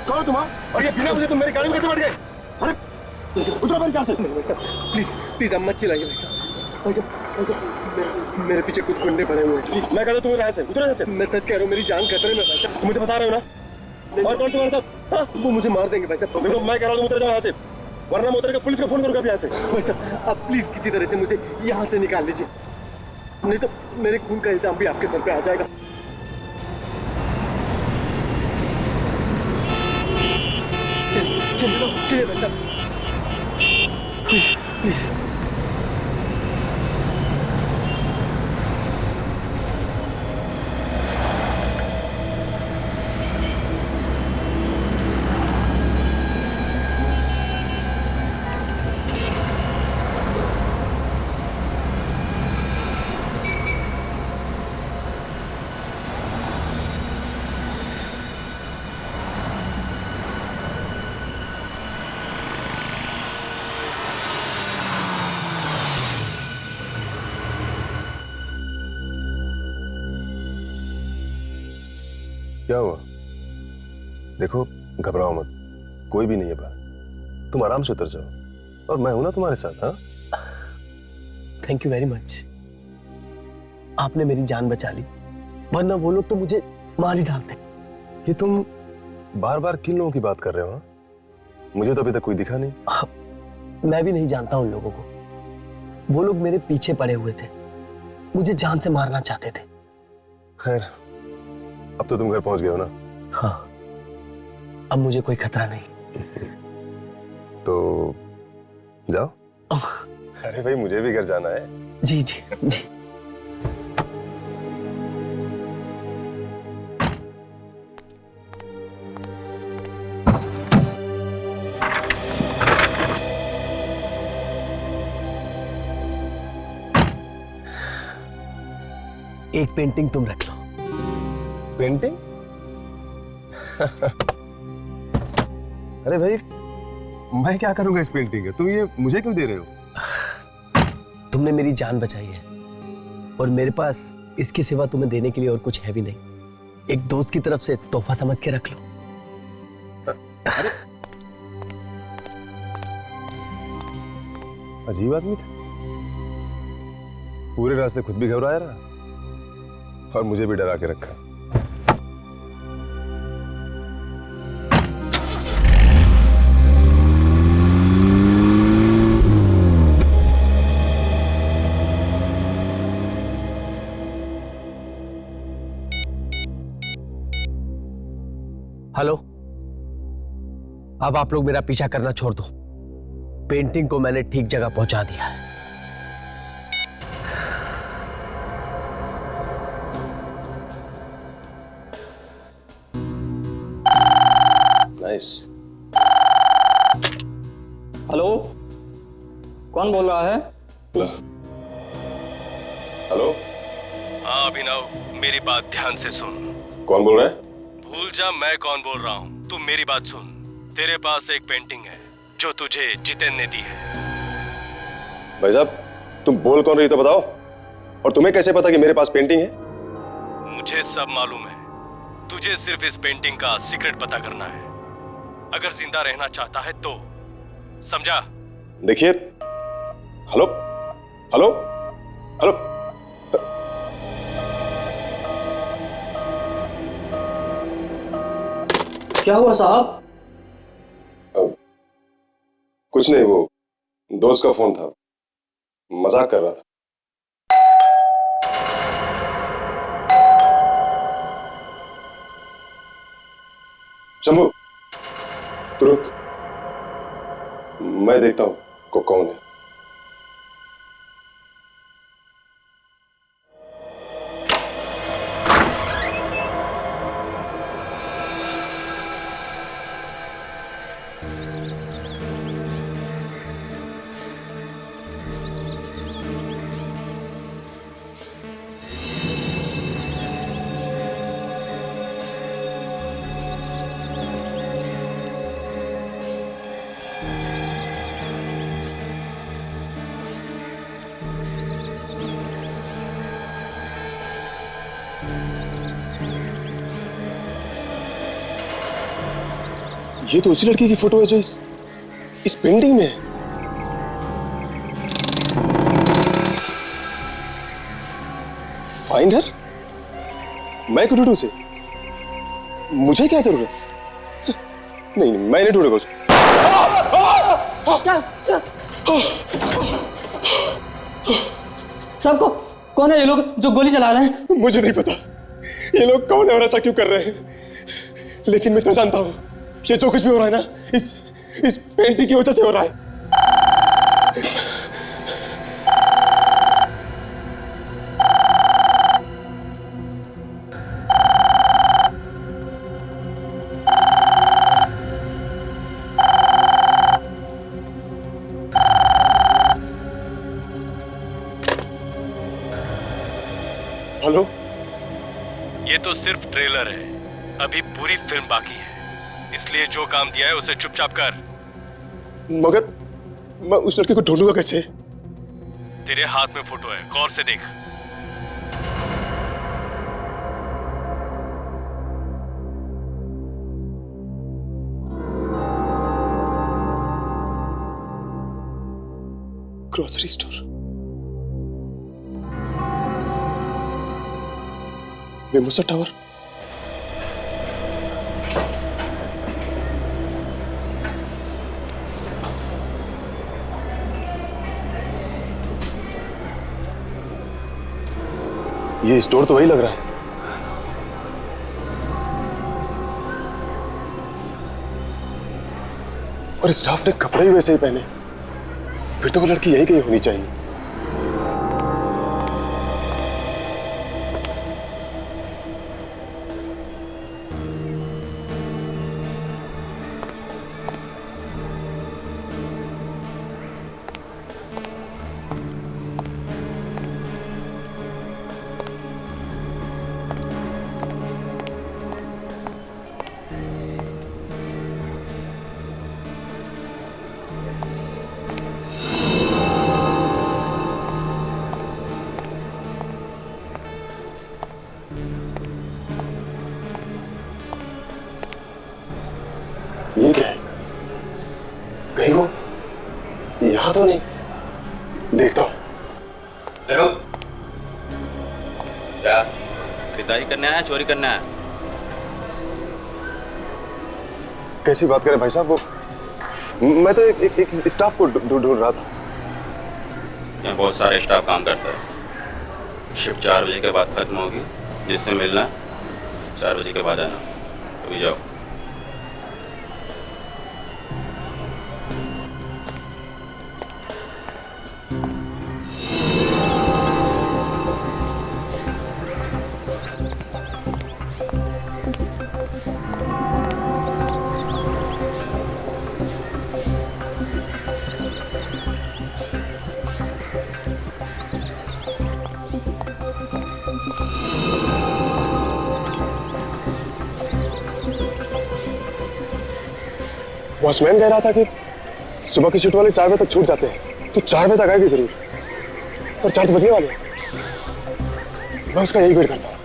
कौन हो तुम? और ये बिना मुझे तुम मेरी गाड़ी में कैसे बैठ गए? अरे उतरो मेरी कार से। भाई साहब प्लीज प्लीज आप मत चिल्लाइए भाई साहब। भाई साहब मेरे पीछे कुछ गुंडे पड़े हुए हैं। प्लीज मैं कहता हूँ तुम यहाँ से उतरो यहाँ से। मैं सच कह रहा हूँ, मेरी जान खतरे में भाई साहब। तुम मुझे फंसा रहे हो ना? और कौन तुम्हारे साथ? हाँ? वो मुझे मार देंगे भाई साहब। देखो मैं कह रहा हूँ तुम उतर जाओ यहाँ से, वरना मैं उतर के पुलिस को फोन करूँगा यहाँ से। भाई साहब आप प्लीज किसी तरह से मुझे यहाँ से निकाल लीजिए, नहीं तो मेरे खून का इल्जाम भी आपके सर पे आ जाएगा। चलिए भाई साहब प्लीज प्लीज। क्या हुआ? देखो घबराओ मत, कोई भी नहीं है बाहर, तुम आराम से उतर जाओ और मैं हूं ना तुम्हारे साथ। हाँ थैंक यू वेरी मच, आपने मेरी जान बचा ली, वरना वो लोग तो मुझे मार ही डालते। ये तुम बार बार किन लोगों की बात कर रहे हो? हाँ? मुझे तो अभी तक कोई दिखा नहीं। मैं भी नहीं जानता उन लोगों को, वो लोग मेरे पीछे पड़े हुए थे, मुझे जान से मारना चाहते थे। खैर अब तो तुम घर पहुंच गए हो ना? हाँ अब मुझे कोई खतरा नहीं। तो जाओ। अरे भाई मुझे भी घर जाना है। जी जी जी। एक पेंटिंग तुम रख लो। पेंटिंग? अरे भाई मैं क्या करूंगा इस पेंटिंग का? तुम ये मुझे क्यों दे रहे हो? तुमने मेरी जान बचाई है और मेरे पास इसके सिवा तुम्हें देने के लिए और कुछ है भी नहीं। एक दोस्त की तरफ से तोहफा समझ के रख लो। अजीब आदमी था, पूरे रास्ते खुद भी घबराया रहा और मुझे भी डरा के रखा। हेलो, अब आप लोग मेरा पीछा करना छोड़ दो, पेंटिंग को मैंने ठीक जगह पहुंचा दिया है। नाइस। हेलो, कौन बोल रहा है? हेलो। हाँ अभिनव, मेरी बात ध्यान से सुन। कौन बोल रहा है? भूल जा मैं कौन बोल रहा हूँ, तू मेरी बात सुन। तेरे पास एक पेंटिंग है जो तुझे जितेन ने दी है। भाई साहब तुम बोल कौन रही तो बताओ, और तुम्हें कैसे पता कि मेरे पास पेंटिंग है? मुझे सब मालूम है, तुझे सिर्फ इस पेंटिंग का सीक्रेट पता करना है, अगर जिंदा रहना चाहता है तो, समझा? देखिए, हेलो हेलो हेलो। क्या हुआ साहब? कुछ नहीं, वो दोस्त का फोन था, मजाक कर रहा था। शंभू तू रुक, मैं देखता हूं कौन है। ये तो उसी लड़की की फोटो है जो इस पेंटिंग में है। Find her? मैं क्यों ढूंढूं उसे? मुझे क्या जरूरत? नहीं नहीं, मैं नहीं ढूंढूंगा उसको। सबको कौन है ये लोग जो गोली चला रहे हैं? मुझे नहीं पता ये लोग कौन है और ऐसा क्यों कर रहे हैं, लेकिन मैं तो जानता हूं ये जो कुछ भी हो रहा है ना इस पेंटिंग की वजह से हो रहा है। हेलो, ये तो सिर्फ ट्रेलर है, अभी पूरी फिल्म बाकी है, इसलिए जो काम दिया है उसे चुपचाप कर। मगर मैं उस लड़के को ढूंढूंगा कैसे? तेरे हाथ में फोटो है, गौर से देख। ग्रोसरी स्टोर, मेमोसा टावर, ये स्टोर तो वही लग रहा है। और स्टाफ ने कपड़े भी वैसे ही पहने, फिर तो वो लड़की यही कहीं होनी चाहिए। ये क्या है? कहीं वो यहां तो नहीं? देखता हूं। देखो, क्या खरीदारी करना है, चोरी करना है? कैसी बात करें भाई साहब, वो मैं तो एक स्टाफ को ढूंढ रहा था। यहाँ बहुत सारे स्टाफ काम करता है। शिफ्ट 4 बजे के बाद खत्म होगी, जिससे मिलना 4 बजे के बाद आना। अभी जाओ। वॉचमैन कह रहा था कि सुबह की शिफ्ट वाले 4 बजे तक छूट जाते हैं, तो 4 बजे तक आएगी जरूर, और 4 तो बजने वाले हैं। मैं उसका यही वेट करता हूँ।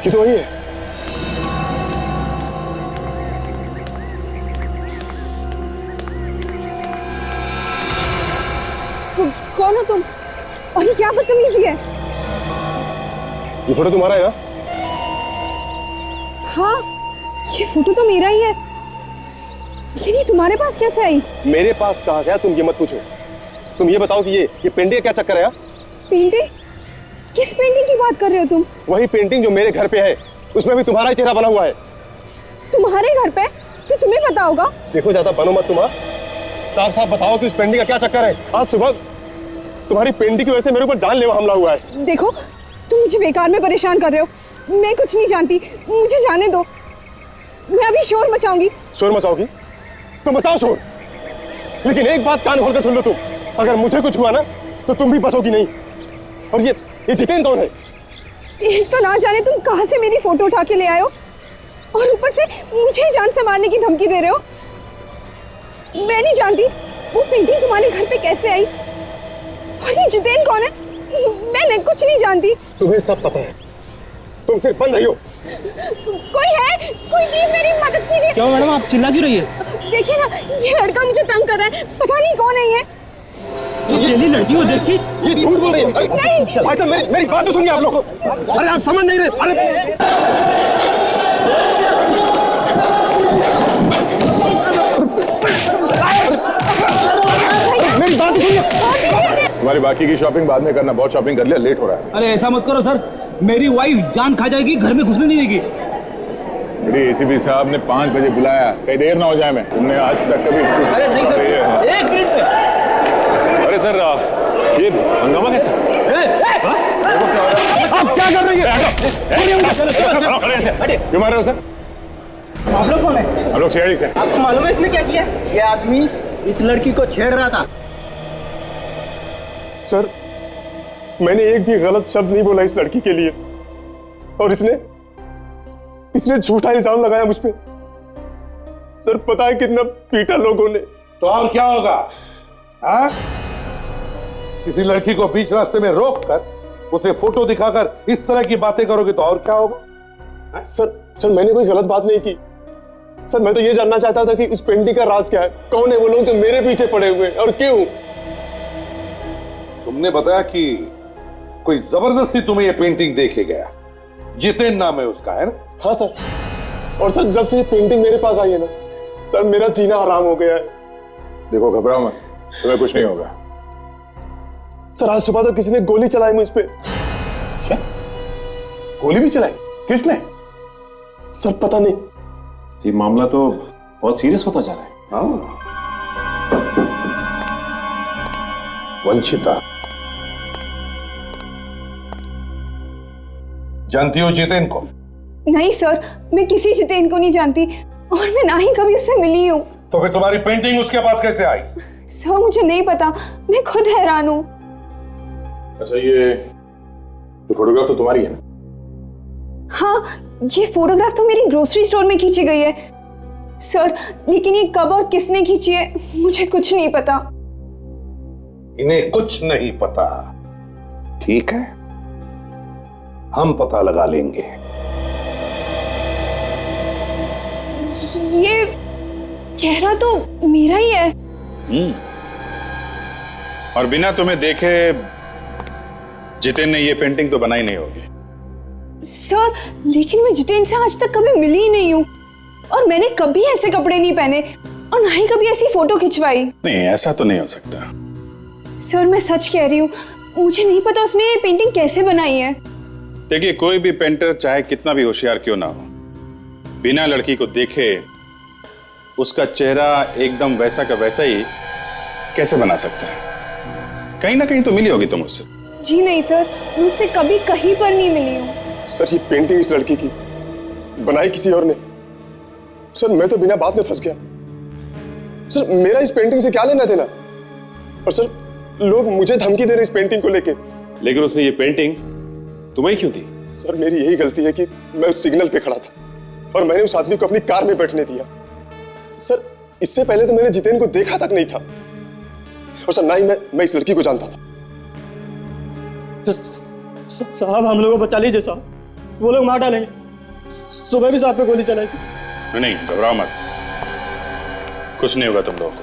ये तो वही है। कौन हो तुम? और ये क्या बदतमीजी है? ये फोटो तुम्हारा है ना? हाँ, ये फोटो तो मेरा ही है, लेकिन ये तुम्हारे पास कैसे आई? मेरे पास कहाँ से है तुम ये मत पूछो। तुम ये बताओ कि ये पेंटिंग का क्या चक्कर है? पेंटिंग? किस पेंटिंग की बात कर रहे हो तुम? वही पेंटिंग जो मेरे घर पे है, उसमें भी तुम्हारा ही चेहरा बना हुआ है। तुम्हारे घर पे? तो तुम्हें पता होगा। देखो ज्यादा बनो मत, तुम साफ साफ बताओ कि उस पेंटिंग का क्या चक्कर है। आज सुबह तुम्हारी पेंटिंग की वजह से मेरे ऊपर जानलेवा हमला हुआ है। देखो, तुम मुझे बेकार में परेशान कर रहे हो, मैं कुछ नहीं जानती, मुझे जाने दो। मैं अभी शोर मचाऊंगी। शोर मचाओगी तो मचाओ शोर, लेकिन एक बात कान खोलकर सुन लो तुम, अगर मुझे कुछ हुआ ना तो तुम भी बचोगी नहीं। और ये जितेन कौन है? एक तो ना जाने तुम कहां से मेरी फोटो उठा के ले आए हो, और ऊपर से मुझे जान से मारने की धमकी दे रहे हो। मैं नहीं जानती वो पेंटिंग तुम्हारे घर पे कैसे आई, और ये जितेन कौन है, मैं कुछ नहीं जानती। तुम्हें सब पता है, तुम सिर्फ बंद रही हो। कोई है, कोई प्लीज मेरी मदद कीजिए। क्यों मैडम, आप चिल्ला क्यों रही है? देखिए ना, ये लड़का मुझे तंग कर रहा है, पता नहीं कौन है ये। ये लड़की को देख के ये झूठ बोल रही है। नहीं। भाई साहब मेरी बात तो सुनिए आप लोग। अरे आप समझ नहीं रहे। अरे मेरी बात तो सुनिए। तुम्हारी बाकी की शॉपिंग बाद में करना, बहुत शॉपिंग कर लिया, लेट हो रहा है। अरे ऐसा मत करो सर, मेरी वाइफ जान खा जाएगी, घर में घुसने नहीं देगी। मेरी एसीपी साहब ने 5 बजे बुलाया, कहीं देर ना हो जाए। मैं तुमने आज तक कभी अरे नहीं सर, एक मिनट में। अरे सर ये हंगामा कैसा? आप क्या कर रही है? क्यों मार रहे हो सर? आप लोग कौन है? हम लोग शेरडी से। आपको मालूम है इसने क्या किया? ये आदमी इस लड़की को छेड़ रहा था। सर मैंने एक भी गलत शब्द नहीं बोला इस लड़की के लिए, और इसने झूठा इल्जाम लगाया मुझ पे। सर पता है कितना पीटा लोगों ने। तो और क्या होगा? हाँ? किसी लड़की को बीच रास्ते में रोक कर उसे फोटो दिखाकर इस तरह की बातें करोगे तो और क्या होगा? सर मैंने कोई गलत बात नहीं की। सर मैं तो ये जानना चाहता था कि उस पेंटिंग का राज क्या है, कौन है वो लोग जो मेरे पीछे पड़े हुए हैं और क्यों। तुमने बताया कि कोई जबरदस्ती तुम्हें ये पेंटिंग दे के गया, जितेन नाम है उसका, है ना? हाँ सर, और सर जब से ये पेंटिंग मेरे पास आई है ना सर, मेरा जीना हराम हो गया है। देखो घबराओ मत, तुम्हें कुछ नहीं होगा। सर आज सुबह तो किसी ने गोली चलाई मुझ पे। क्या? गोली भी चलाई? किसने? सर पता नहीं। ये मामला तो बहुत सीरियस होता जा रहा है। हाँ। वंशिता, जानती हो जितेन को? नहीं सर, मैं किसी जितेन को नहीं जानती, और मैं ना ही कभी उससे मिली हूँ। तो फिर तुम्हारी पेंटिंग उसके पास कैसे आई? सर मुझे नहीं पता, मैं खुद हैरान हूँ। अच्छा ये फोटोग्राफ तो तुम्हारी है ना? हाँ, ये फोटोग्राफ तो मेरी ग्रोसरी स्टोर में खींची गई है सर, लेकिन ये कब और किसने खींची है मुझे कुछ नहीं पता। इन्हें कुछ नहीं पता, ठीक है? हम पता लगा लेंगे। ये चेहरा तो मेरा ही है। और बिना तुम्हें देखे जितेन ने ये पेंटिंग तो बनाई नहीं होगी। सर लेकिन मैं जितेन से आज तक कभी मिली ही नहीं हूँ, और मैंने कभी ऐसे कपड़े नहीं पहने, और ना ही कभी ऐसी फोटो खिंचवाई। नहीं ऐसा तो नहीं हो सकता। सर मैं सच कह रही हूँ, मुझे नहीं पता उसने ये पेंटिंग कैसे बनाई है। देखिए कोई भी पेंटर चाहे कितना भी होशियार क्यों ना हो, बिना लड़की को देखे उसका चेहरा एकदम वैसा का वैसा ही कैसे बना सकता है? कहीं ना कहीं तो मिली होगी तुम उससे। जी नहीं सर, मैं उससे कभी कहीं पर नहीं मिली हूँ। सर ये पेंटिंग इस लड़की की बनाई किसी और ने। सर मैं तो बिना बात में फंस गया। सर मेरा इस पेंटिंग से क्या लेना देना? और सर लोग मुझे धमकी दे रहे इस पेंटिंग को लेके। लेकिन उसने ये पेंटिंग तुम्हें क्यों दी? सर मेरी यही गलती है कि मैं उस सिग्नल पे खड़ा था और मैंने उस आदमी को अपनी कार में बैठने दिया। सर इससे पहले तो मैंने जितेन को देखा तक नहीं था, और सर ना ही मैं इस लड़की को जानता था। साहब हम लोगों को बचा लीजिए साहब, वो लोग मार डालेंगे। सुबह भी साहब पे गोली चलाई थी। नहीं घबराओ मत, कुछ नहीं होगा तुम लोगों को।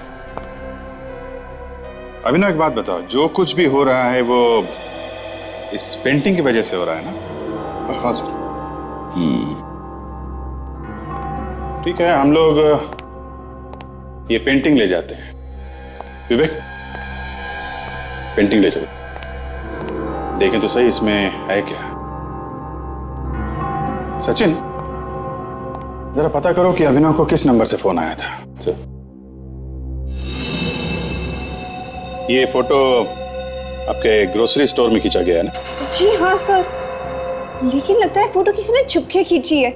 अभिनव एक बात बताओ, जो कुछ भी हो रहा है वो इस पेंटिंग की वजह से हो रहा है ना? हाँ सर। ठीक है, हम लोग ये पेंटिंग ले जाते हैं। विवेक पेंटिंग ले जाओ, देखें तो सही इसमें है क्या। सचिन जरा पता करो कि अभिनव को किस नंबर से फोन आया था। ये फोटो आपके ग्रोसरी स्टोर में खींचा गया है ना? जी हाँ सर, लेकिन लगता है फोटो किसी ने छुपके खींची है,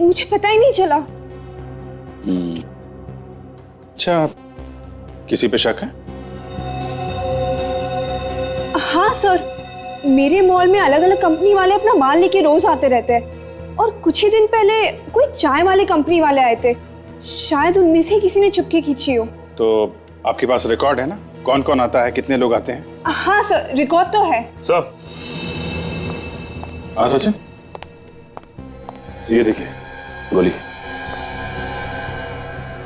मुझे पता ही नहीं चला। अच्छा, किसी पे शक है? हाँ सर, मेरे मॉल में अलग अलग कंपनी वाले अपना माल लेके रोज आते रहते हैं, और कुछ ही दिन पहले कोई चाय वाले कंपनी वाले आए थे, शायद उनमें से किसी ने चुपके खींची हो। तो आपके पास रिकॉर्ड है ना, कौन कौन आता है, कितने लोग आते हैं? हाँ सर, रिकॉर्ड तो है। सर हाँ सचिन, ये देखिए गोली,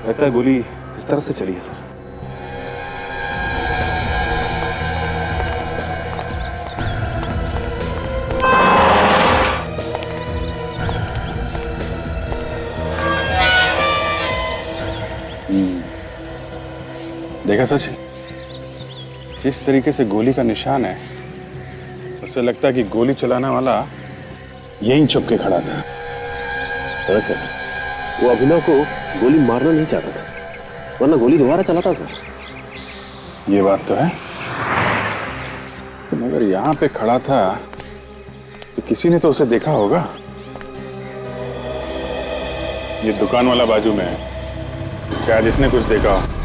लगता है गोली इस तरह से चली है सर। देखा सचिन, जिस तरीके से गोली का निशान है उससे लगता है कि गोली चलाने वाला यहीं छुप के खड़ा था। सर, वो अभिनव को गोली मारना नहीं चाहता था, वरना गोली दोबारा चलाता सर। ये बात तो है, मगर यहाँ पे खड़ा था तो किसी ने तो उसे देखा होगा। ये दुकान वाला बाजू में है, शायद इसने कुछ देखा हो,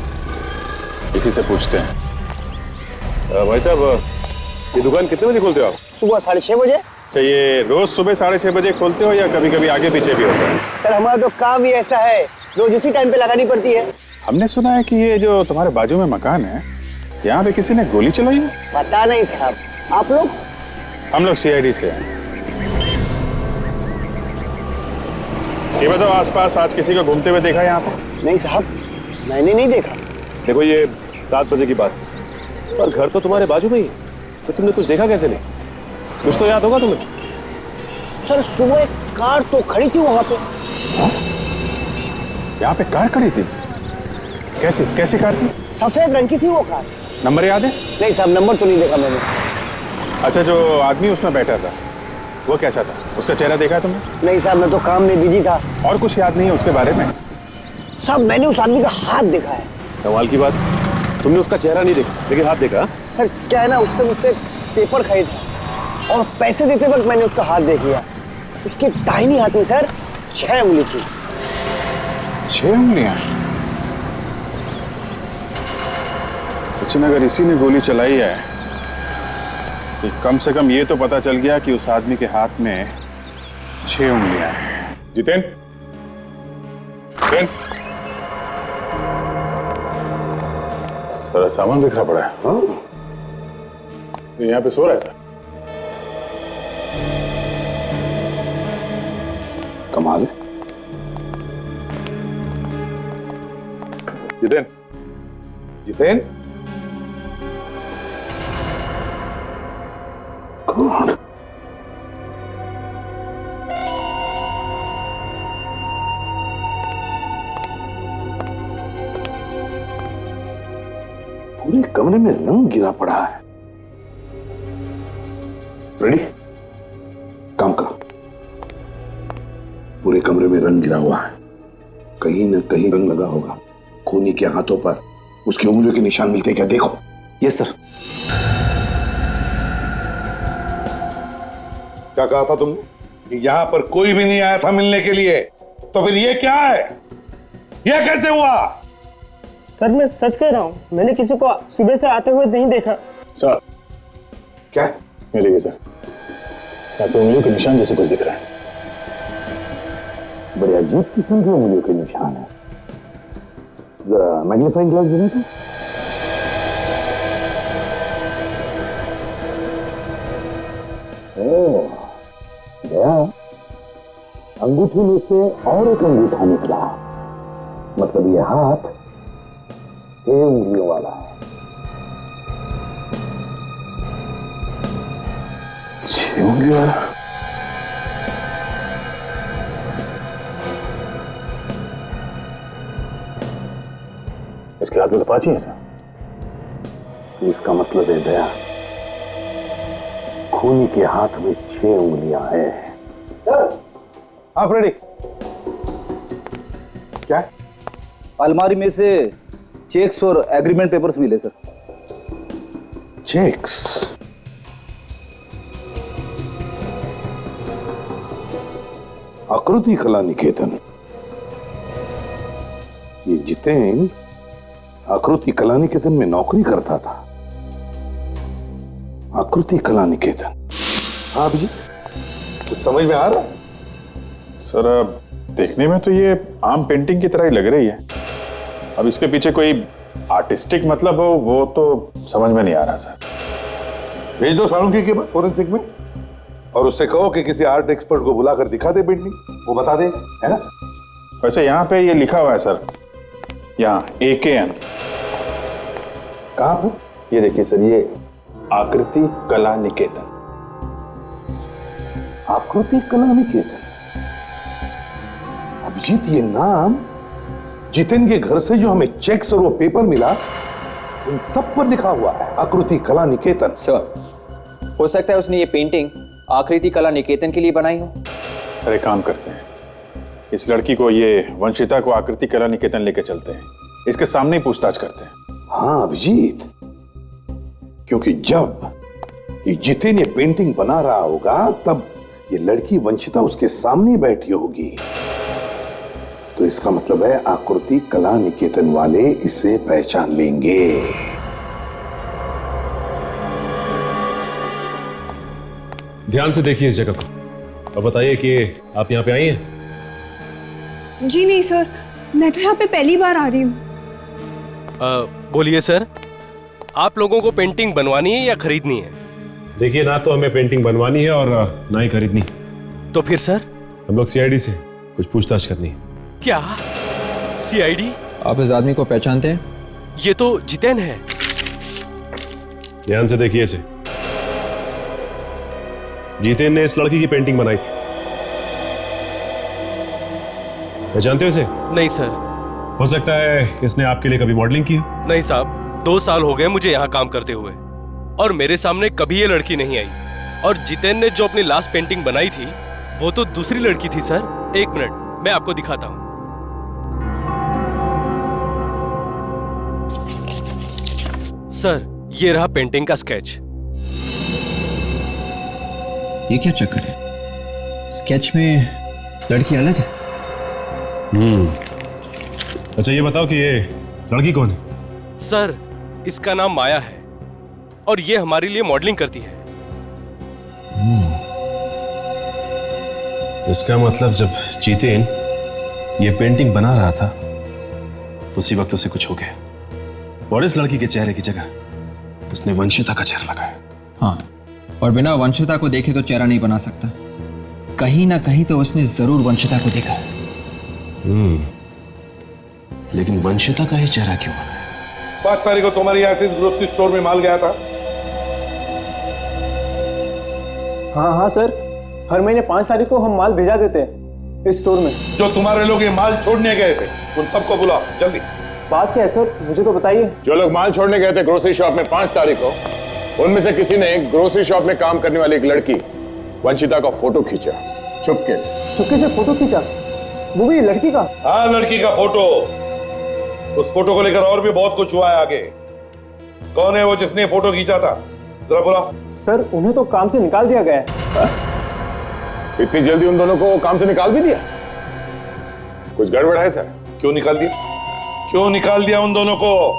इसी से पूछते हैं। भाई साहब, ये दुकान कितने बजे खोलते हो आप? सुबह 6:30 बजे। तो ये रोज सुबह 6:30 बजे खोलते हो या कभी कभी आगे पीछे भी होता है? सर हमारा तो काम ही ऐसा है, रोज उसी टाइम पे लगानी पड़ती है। हमने सुना है कि ये जो तुम्हारे बाजू में मकान है, यहाँ पे किसी ने गोली चलाई है। पता नहीं साहब, आप लोग? हम लोग CID से हैं। ये बताओ, आसपास आज किसी को घूमते हुए देखा यहाँ पे? नहीं साहब, मैंने नहीं देखा। देखो ये 7 बजे की बात है, पर घर तो तुम्हारे बाजू में ही है, तो तुमने कुछ देखा कैसे नहीं? कुछ तो याद होगा तुम्हें। सर सुबह एक कार तो खड़ी थी वहां पे। यहाँ पे कार खड़ी थी? कैसी कैसी कार थी? सफेद रंग की थी वो कार। नंबर याद है? नहीं साहब, नंबर तो नहीं देखा मैंने। अच्छा, जो आदमी उसमें बैठा था वो कैसा था, उसका चेहरा देखा है तुमने? नहीं साहब, मैं तो काम में बिजी था। और कुछ याद नहीं है उसके बारे में? साहब मैंने उस आदमी का हाथ देखा है। कमाल की बात, तुमने उसका चेहरा नहीं देखा लेकिन हाथ देखा? सर क्या है ना, उसने मुझसे पेपर खरीदा और पैसे देते वक्त मैंने उसका हाथ देख लिया। उसके दाहिनी हाथ में सर 6 उंगली थी। 6 उंगलियां? सचिन, अगर इसी ने गोली चलाई है तो कम से कम ये तो पता चल गया कि उस आदमी के हाथ में 6 उंगलियां हैं। जितेंद्र, सारा सामान बिखरा पड़ा है। हाँ? तो यहाँ पे सो रहा है सर? कमाल है। जितेंद्र, जितेंद्र, पूरे कमरे में रंग गिरा पड़ा है। रेडी? काम करो। पूरे कमरे में रंग गिरा हुआ है, कहीं ना कहीं रंग लगा होगा। खूनी के हाथों पर उसकी उंगलियों के निशान मिलते हैं क्या? देखो। Yes sir. क्या कहा था तुमने कि यहां पर कोई भी नहीं आया था मिलने के लिए? तो फिर ये क्या है? ये कैसे हुआ? सर मैं सच कह रहा हूँ, मैंने किसी को सुबह से आते हुए नहीं देखा। सर क्या? मिलेगी सर, आपकी उंगलियों के निशान जैसे कुछ दिख रहा है। बड़े अजीब किस्म के उंगलियों के निशान है। जरा मैग्नीफाइंग ग्लास देना था। गया अंगूठी में से और एक अंगूठा निकला, मतलब ये हाथ 6 उंगलियों वाला है। 6 उंगलियों वाला? इसके हाथ में तो 5 ही है सर। इसका मतलब है दया, खूनी के हाथ में 6 उंगलियां हैं। आप रेडी? क्या? अलमारी में से चेक्स और एग्रीमेंट पेपर्स मिले सर। चेक्स? आकृति कला निकेतन। ये जितेंद्र आकृति कला निकेतन में नौकरी करता था। आकृति कला निकेतन। हाँ अभिजीत, कुछ समझ में आ रहा? सर देखने में तो ये आम पेंटिंग की तरह ही लग रही है। अब इसके पीछे कोई आर्टिस्टिक मतलब हो वो तो समझ में नहीं आ रहा सर। भेज दो सालुंकी के पास फोरेंसिक में और उससे कहो कि किसी आर्ट एक्सपर्ट को बुलाकर दिखा दे पेंटिंग, वो बता देगा, है ना? वैसे यहाँ पे ये लिखा हुआ है सर, यहाँ AKN। कहाँ पर? ये देखिए सर, ये आकृति कला निकेतन। आकृति कला निकेतन। अभिजीत, ये नाम जितेन के घर से जो हमें चेक्स और वो पेपर मिला उन सब पर लिखा हुआ है आकृति कला निकेतन। सर, हो सकता है उसने ये पेंटिंग आकृति कला निकेतन के लिए बनाई हो। सर एक काम करते हैं, इस लड़की को, ये वंशिता को आकृति कला निकेतन लेके चलते हैं, इसके सामने ही पूछताछ करते हैं। हाँ अभिजीत, क्योंकि जब ये जितेन ये पेंटिंग बना रहा होगा तब ये लड़की वंशिता उसके सामने बैठी होगी, तो इसका मतलब है आकृति कला निकेतन वाले इसे पहचान लेंगे। ध्यान से देखिए इस जगह को और बताइए कि आप यहाँ पे आई हैं। जी नहीं सर, मैं तो यहाँ पे पहली बार आ रही हूँ। बोलिए सर, आप लोगों को पेंटिंग बनवानी है या खरीदनी है? देखिए, ना तो हमें पेंटिंग बनवानी है और ना ही खरीदनी। तो फिर सर? हम लोग CID से कुछ पूछताछ करनी है। क्या CID? आप इस आदमी को पहचानते हैं? ये तो जितेन है। ध्यान से देखिए इसे। जितेन ने इस लड़की की पेंटिंग बनाई थी। पहचानते हो इसे? नहीं सर। हो सकता है इसने आपके लिए कभी मॉडलिंग की हो। नहीं साहब, 2 साल हो गए मुझे यहाँ काम करते हुए और मेरे सामने कभी ये लड़की नहीं आई। और जितेन ने जो अपनी लास्ट पेंटिंग बनाई थी वो तो दूसरी लड़की थी सर। 1 मिनट, मैं आपको दिखाता हूँ। सर, ये रहा पेंटिंग का स्केच। ये क्या चक्कर है? स्केच में लड़की अलग है। अच्छा ये बताओ कि ये लड़की कौन है? सर, इसका नाम माया है और ये हमारे लिए मॉडलिंग करती है। इसका मतलब जब जितेन ये पेंटिंग बना रहा था उसी वक्त उसे कुछ हो गया और इस लड़की के चेहरे की जगह उसने वंशिता का चेहरा लगाया। हाँ, और बिना वंशिता को देखे तो चेहरा नहीं बना सकता। कहीं ना कहीं तो उसने जरूर वंशिता को देखा। लेकिन वंशिता का ही चेहरा क्यों बना? 5 तारीख को तुम्हारे यहाँ से ग्रोसरी स्टोर में माल गया था। हाँ सर, हर महीने 5 तारीख को हम माल भेजा देते हैं इस स्टोर में। जो तुम्हारे लोग ये माल छोड़ने गए थे उन सबको बुलाओ जल्दी। बात क्या है सर, मुझे तो बताइए। जो लोग माल छोड़ने गए थे ग्रोसरी शॉप में 5 तारीख को, उनमें से किसी ने ग्रोसरी शॉप में काम करने वाली एक लड़की वंशिता का फोटो खींचा चुपके से। चुपके से फोटो खींचा? वो भी लड़की का? हाँ, लड़की का फोटो। उस फोटो को लेकर और भी बहुत कुछ हुआ है आगे। कौन है वो जिसने फोटो खींचा था? जरा बुलाओ। सर, उन्हें तो काम से निकाल दिया गया है। इतनी जल्दी उन दोनों को काम से निकाल भी दिया? कुछ गड़बड़ है सर? क्यों निकाल दिया? क्यों निकाल दिया उन दोनों को?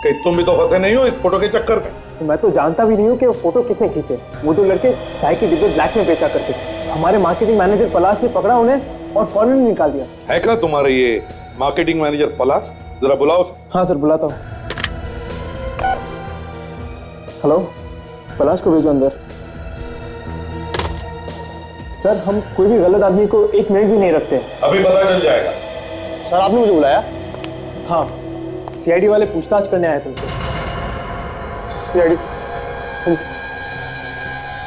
कहीं तुम भी तो फंसे नहीं हो इस फोटो के चक्कर में? तो मैं तो जानता भी नहीं हूँ कि वो फोटो किसने खींचे। वो 2 लड़के चाय के डिब्बे ब्लैक में बेचा करते थे। हमारे मार्केटिंग मैनेजर पलाश ने पकड़ा उन्हें और फौरन निकाल दिया। है क्या तुम्हारे ये मार्केटिंग मैनेजर पलाश? जरा बुलाओ। हाँ सर, बुलाता हूँ। हेलो, पलाश को भेजो अंदर। सर, हम कोई भी गलत आदमी को 1 मिनट भी नहीं रखते। अभी पता चल जाएगा। सर आपने मुझे बुलाया? हाँ, CID वाले पूछताछ करने आए तुमसे। CID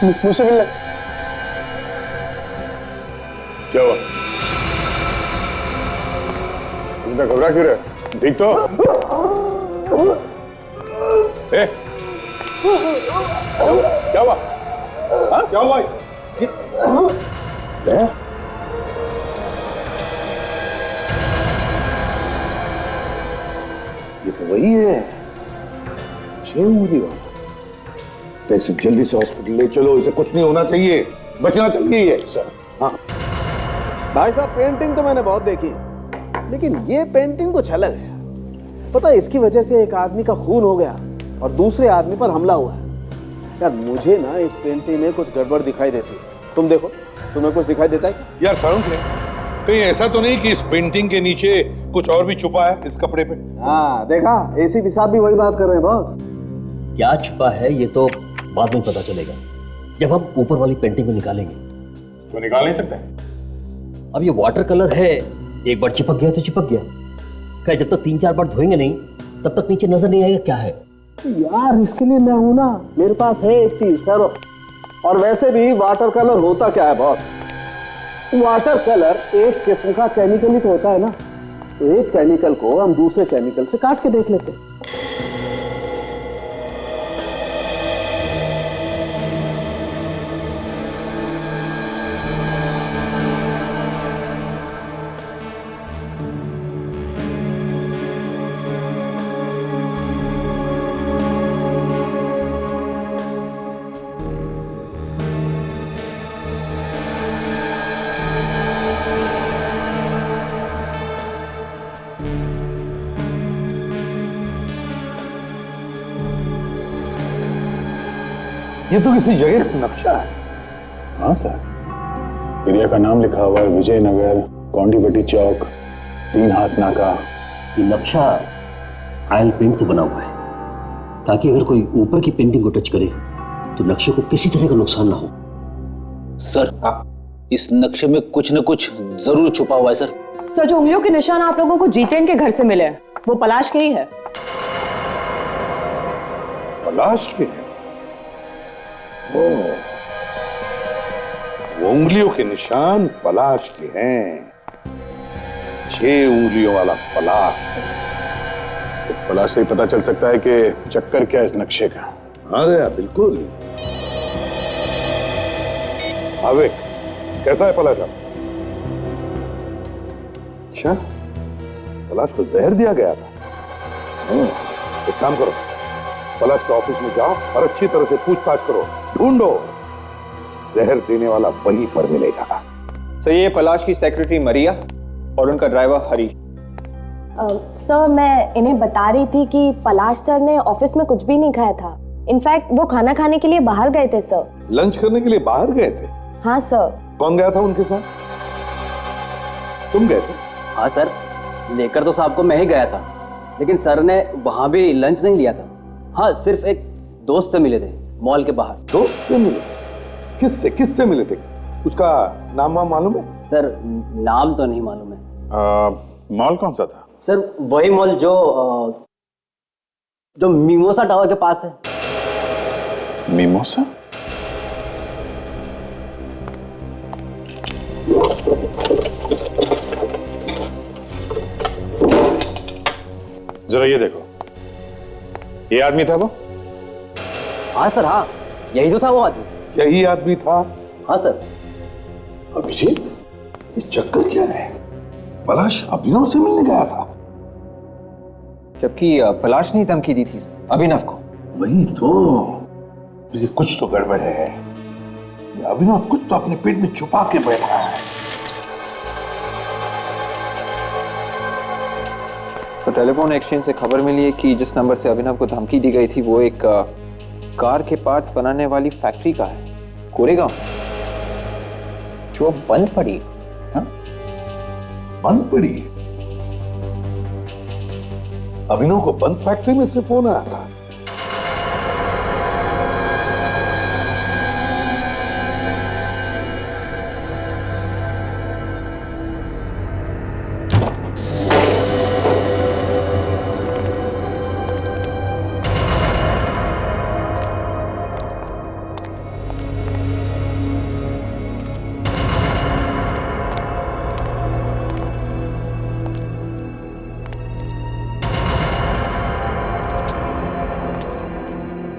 मुझसे मिलना। क्या हुआ? तुमने घबरा क्यों रहे? ठीक तो? क्या हुआ? हाँ? क्या हुआ? ये तो वही है, 6 उंगली वाला। तो इसे जल्दी से हॉस्पिटल ले चलो, इसे कुछ नहीं होना चाहिए, बचना चाहिए ये। सर हाँ भाई साहब, पेंटिंग तो मैंने बहुत देखी, लेकिन ये पेंटिंग कुछ अलग है। पता है, इसकी वजह से एक आदमी का खून हो गया और दूसरे आदमी पर हमला हुआ है। यार मुझे ना इस पेंटिंग में कुछ गड़बड़ दिखाई देती है। तुम देखो, तुम्हें कुछ दिखाई देता है? यार सारुण, कहीं ऐसा तो नहीं कि इस पेंटिंग के नीचे कुछ और भी छुपा है इस कपड़े पे? हाँ देखा, एसीपी साहब भी वही बात कर रहे हैं बॉस। क्या छुपा है ये तो बाद में पता चलेगा, जब हम ऊपर वाली पेंटिंग को निकालेंगे। तो निकाल नहीं सकते? अब ये वाटर कलर है, एक बार चिपक गया तो चिपक गया। क्या जब तक 3-4 बार धोएंगे नहीं तब तक नीचे नजर नहीं आएगा क्या है। यार इसके लिए मैं हूं ना, मेरे पास है एक चीज सर। और वैसे भी वाटर कलर होता क्या है बॉस? वाटर कलर एक किस्म का केमिकल ही तो होता है ना। तो एक केमिकल को हम दूसरे केमिकल से काट के देख लेते हैं। ये तो किसी जगह का नक्शा है। हाँ सर, एरिया का नाम लिखा हुआ है विजयनगर, कौंडीपट्टी चौक, 3 हाथ नाका। ये नक्शा ऑयल पेंट से बना हुआ है ताकि अगर कोई ऊपर की पेंटिंग को टच करे तो नक्शे को किसी तरह का नुकसान ना हो। सर इस नक्शे में कुछ न कुछ जरूर छुपा हुआ है सर। सर जो उंगलियों के निशान आप लोगों को जितेन के घर से मिले हैं वो पलाश के ही है। पलाश के? वो उंगलियों के निशान पलाश के हैं। 6 उंगलियों वाला पलाश। तो पलाश से पता चल सकता है कि चक्कर क्या है इस नक्शे का। हाँ गया बिल्कुल। आवेक, कैसा है पलाश? अच्छा, पलाश को जहर दिया गया था। एक काम करो, पलाश के ऑफिस में जाओ और अच्छी तरह से पूछताछ करो, ढूंढो। जहर देने वाला वहीं पर मिलेगा। सर ये पलाश की सेक्रेटरी मरिया और उनका ड्राइवर हरीश। सर मैं इन्हें बता रही थी कि पलाश सर ने ऑफिस में कुछ भी नहीं खाया था। इनफैक्ट वो खाना खाने के लिए बाहर गए थे सर। लंच करने के लिए बाहर गए थे? हाँ सर। कौन गया था उनके साथ? तुम गए थे? हाँ सर, लेकर तो साहब को मैं ही गया था, लेकिन सर ने वहां भी लंच नहीं लिया था। हाँ, सिर्फ एक दोस्त से मिले थे मॉल के बाहर। दोस्त से मिले? किससे मिले थे? उसका नाम वाम मालूम है? सर नाम तो नहीं मालूम है। मॉल कौन सा था? सर वही मॉल जो मिमोसा टावर के पास है। मिमोसा? जरा ये देखो, ये आदमी था वो? हाँ सर, हाँ यही तो था वो आदमी। यही आदमी था? हाँ सर। अभिजीत, ये चक्कर क्या है? पलाश अभिनव से मिलने गया था, जबकि पलाश ने धमकी दी थी अभिनव को। वही तो, मुझे कुछ तो गड़बड़ है। ये अभिनव कुछ तो अपने पेट में छुपा के बैठा है। तो टेलीफोन एक्सचेंज से खबर मिली है कि जिस नंबर से अभिनव को धमकी दी गई थी वो एक कार के पार्ट्स बनाने वाली फैक्ट्री का है, कोरेगांव, जो बंद पड़ी। हाँ? बंद पड़ी? अभिनव को बंद फैक्ट्री में से फोन आया था।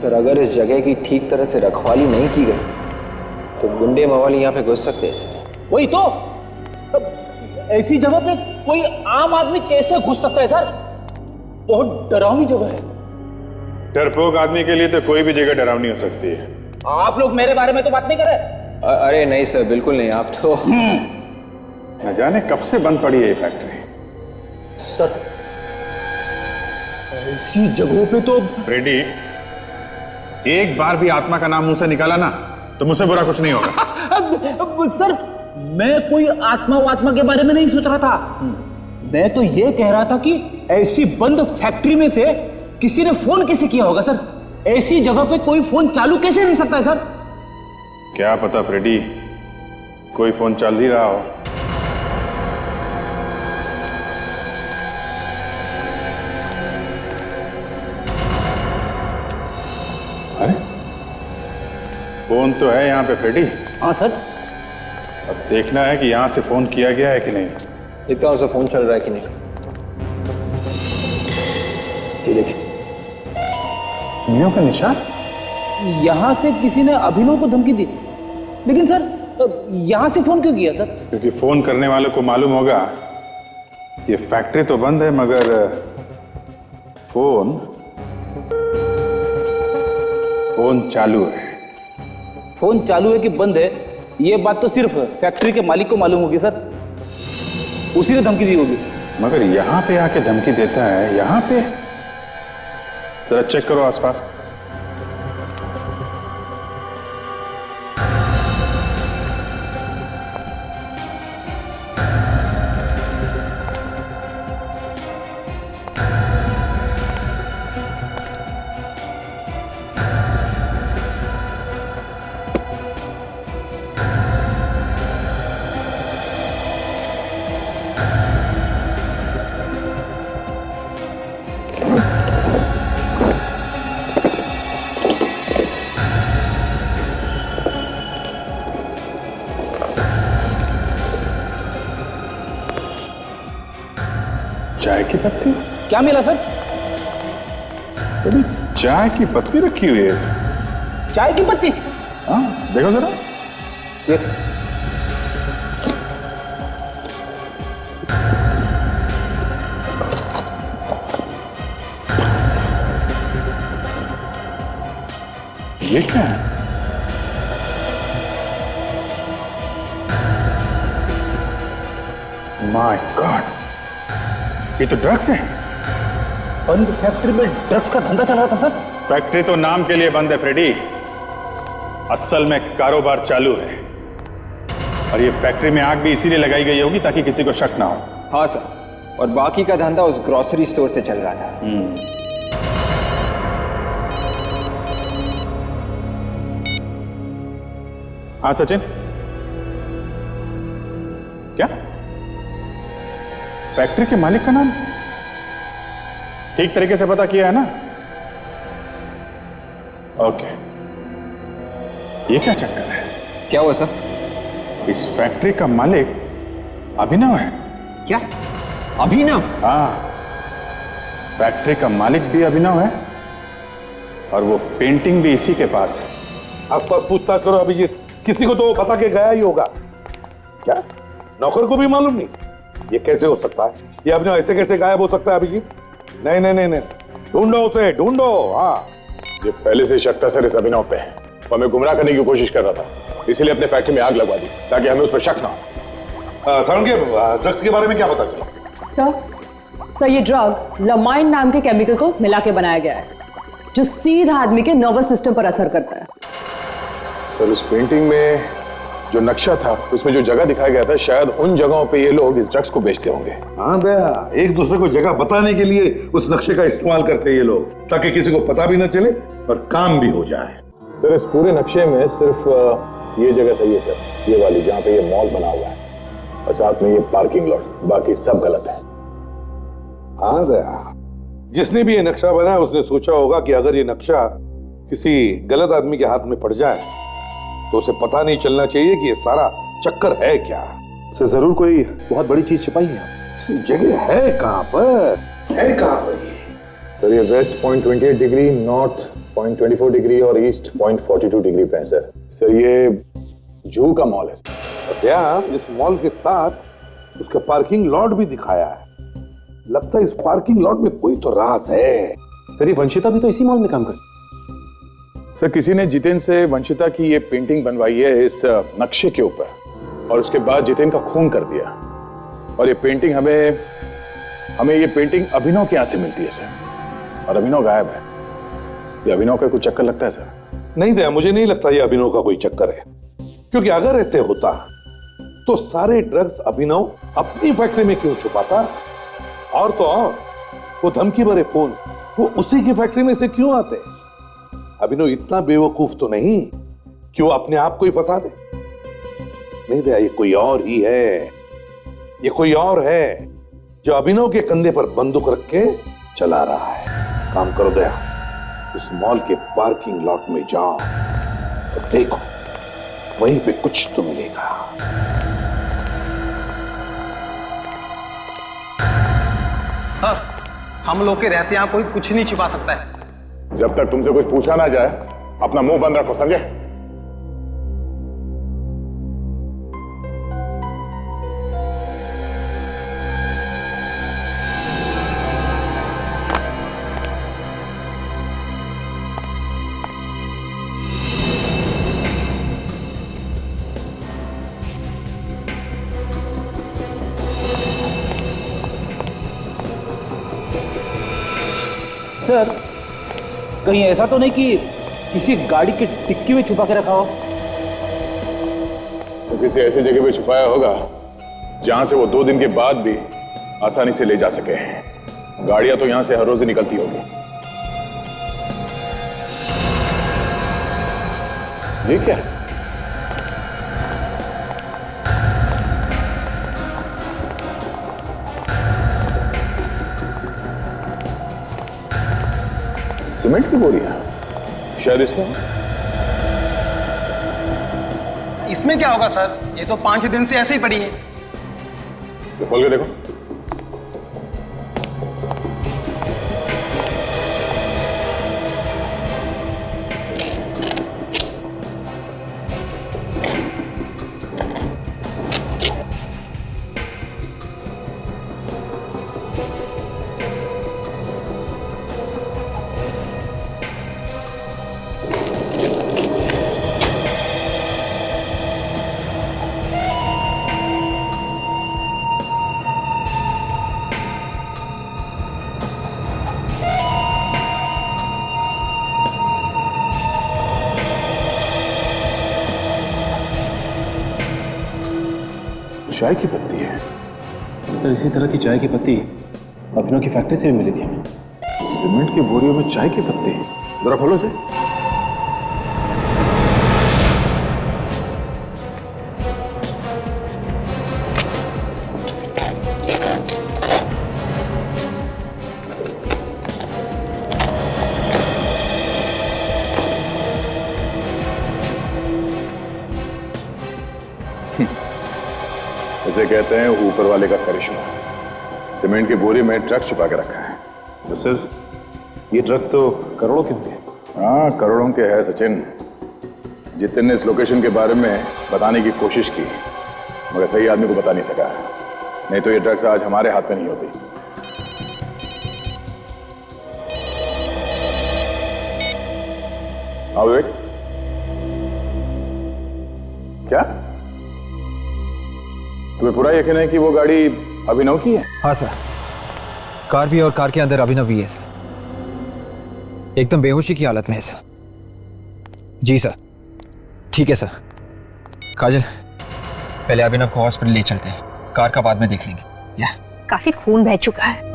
पर अगर इस जगह की ठीक तरह से रखवाली नहीं की गई तो गुंडे मवाली यहाँ पे घुस सकते हैं। वही तो, ऐसी जगह पे कोई आम आदमी कैसे घुस सकता है सर? बहुत डरावनी जगह है। डरपोक आदमी के लिए तो कोई भी जगह डरावनी हो सकती है। आप लोग मेरे बारे में तो बात नहीं कर रहे। अरे नहीं सर, बिल्कुल नहीं। आप तो न जाने कब से बंद पड़ी है ये फैक्ट्री। सर ऐसी जगहों पे तो रेड्डी, एक बार भी आत्मा का नाम मुंह से निकाला ना तो मुझसे बुरा कुछ नहीं होगा। सर मैं कोई आत्मा के बारे में नहीं सोच रहा था। मैं तो ये कह रहा था कि ऐसी बंद फैक्ट्री में से किसी ने फोन कैसे किया होगा सर? ऐसी जगह पे कोई फोन चालू कैसे रह सकता है सर? क्या पता फ्रेडी, कोई फोन चल ही रहा हो। अरे फोन तो है यहाँ पे फ्रेडी। हाँ सर। अब देखना है कि यहाँ से फोन किया गया है कि नहीं। देखता हूँ फोन चल रहा है कि नहीं। ये देखिए, उंगलियों का निशान। यहाँ से किसी ने अभिनव को धमकी दी, लेकिन सर यहाँ से फोन क्यों किया सर? क्योंकि फोन करने वालों को मालूम होगा ये फैक्ट्री तो बंद है मगर फोन चालू है। फोन चालू है कि बंद है ये बात तो सिर्फ फैक्ट्री के मालिक को मालूम होगी सर, उसी ने धमकी दी होगी। मगर यहाँ पे आके धमकी देता है, यहाँ पे जरा चेक करो आसपास। चाय की पत्ती? क्या मिला सर? अरे चाय की पत्ती रखी हुई है इसमें। चाय की पत्ती? हाँ देखो जरा। ये क्या है? माय गॉड, ये तो ड्रग्स है। बंद फैक्ट्री में ड्रग्स का धंधा चल रहा था सर? फैक्ट्री तो नाम के लिए बंद है फ्रेडी, असल में कारोबार चालू है। और ये फैक्ट्री में आग भी इसीलिए लगाई गई होगी ताकि किसी को शक ना हो। हाँ सर, और बाकी का धंधा उस ग्रोसरी स्टोर से चल रहा था। हाँ सचिन, क्या फैक्ट्री के मालिक का नाम ठीक तरीके से पता किया है ना? ओके, ये क्या चक्कर है? क्या हुआ सर? इस फैक्ट्री का मालिक अभिनव है। क्या अभिनव? हाँ, फैक्ट्री का मालिक भी अभिनव है और वो पेंटिंग भी इसी के पास है। आसपास पूछताछ करो अभिजीत, किसी को तो वो बता के गया ही होगा। क्या नौकर को भी मालूम नहीं? ये कैसे हो सकता है? ये अभिनव ऐसे कैसे गायब हो सकता है अभिजीत? नहीं नहीं नहीं नहीं, ढूंढो उसे, ढूंढो। हाँ, ये पहले से शक था सर इस अभिनव पे, वो हमें गुमराह करने की कोशिश कर रहा था, इसीलिए अपने फैक्ट्री में आग लगवा दी ताकि हमें उस पर शक ना हो। सर के ड्रग्स के बारे में क्या पता चला? सर ये ड्रग लमाइन नाम के केमिकल को मिला के बनाया गया है जो सीधा आदमी के नर्वस सिस्टम पर असर करता है। सर इस पेंटिंग में जो नक्शा था उसमें जो जगह दिखाया गया था, शायद उन जगहों पे ये लोग इस ड्रग्स को बेचते होंगे। हाँ दया, एक दूसरे को जगह बताने के लिए उस नक्शे का इस्तेमाल करते हैं ये लोग, ताकि किसी को पता भी न चले और काम भी हो जाए। सर इस पूरे नक्शे में सिर्फ ये जगह सही है सर, ये वाली जहाँ पे ये मॉल बना हुआ है, और साथ में ये पार्किंग लॉट, बाकी सब गलत है। हाँ दया, जिसने भी ये नक्शा बनाया उसने सोचा होगा कि अगर ये नक्शा किसी गलत आदमी के हाथ में पड़ जाए तो उसे पता नहीं चलना चाहिए कि ये सारा चक्कर है क्या। सर जरूर कोई बहुत बड़ी चीज छिपाई है। जगह है कहाँ पर? है कहाँ पर ये? सर ये वेस्ट 0.28 डिग्री, नॉर्थ 0.24 डिग्री और ईस्ट 0.42 डिग्री पे है सर। सर ये जू का मॉल है सर। और क्या इस मॉल के साथ उसका पार्किंग लॉट भी दिखाया है? लगता है इस पार्किंग लॉट में कोई तो राज है। सर ये वंशिता भी तो इसी मॉल में काम करती है। सर किसी ने जितेन से वंशिता की ये पेंटिंग बनवाई है इस नक्शे के ऊपर, और उसके बाद जितेन का खून कर दिया, और ये पेंटिंग हमें ये पेंटिंग अभिनव के यहाँ से मिलती है सर, और अभिनव गायब है। ये अभिनव का कुछ चक्कर लगता है सर? नहीं दया, मुझे नहीं लगता ये अभिनव का कोई चक्कर है, क्योंकि अगर ऐसे होता तो सारे ड्रग्स अभिनव अपनी फैक्ट्री में क्यों छुपाता? और तो और वो धमकी भरे फोन वो उसी की फैक्ट्री में से क्यों आते? अभिनव इतना बेवकूफ तो नहीं कि वो अपने आप को ही फंसा दे। नहीं दया, ये कोई और ही है, ये कोई और है जो अभिनव के कंधे पर बंदूक रख के चला रहा है। काम करो दया, उस मॉल के पार्किंग लॉट में जाओ तो देखो वहीं पे कुछ तो मिलेगा। सर, हम लोग के रहते यहाँ कोई कुछ नहीं छिपा सकता है। जब तक तुमसे कुछ पूछा ना जाए अपना मुंह बंद रखो, समझे? सर, कहीं ऐसा तो नहीं कि किसी गाड़ी की डिक्की में छुपा के रखा हो? तो किसी ऐसी जगह पे छुपाया होगा जहां से वो 2 दिन के बाद भी आसानी से ले जा सके। गाड़ियां तो यहां से हर रोज ही निकलती होगी। ये क्या है? सीमेंट की बोरियां शायद इसमें क्या होगा सर, ये तो 5 दिन से ऐसे ही पड़ी है। तो खोल के देखो। चाय की पत्ती है सर। इसी तरह की चाय की पत्ती अभिनव की फैक्ट्री से भी मिली थी हमें। सीमेंट की बोरियों में चाय की पत्ती, जरा खोलो से। इसे कहते हैं ऊपर वाले का करिश्मा। सीमेंट की बोरी में ट्रक छुपा के रखा है। तो सर, ये ड्रग्स तो करोड़ों के होंगे। हाँ, करोड़ों के है सचिन। जितेन ने इस लोकेशन के बारे में बताने की कोशिश की मगर सही आदमी को बता नहीं सका। नहीं तो ये ड्रग्स आज हमारे हाथ में नहीं होती। हाँ विवेक, क्या तुम्हें पूरा यकीन है कि वो गाड़ी अभिनव की है? हाँ सर, कार भी और कार के अंदर अभिनव भी है सर। एकदम बेहोशी की हालत में है सर। जी सर, ठीक है सर। काजल, पहले अभिनव को हॉस्पिटल ले चलते हैं, कार का बाद में देख लेंगे। या काफी खून बह चुका है।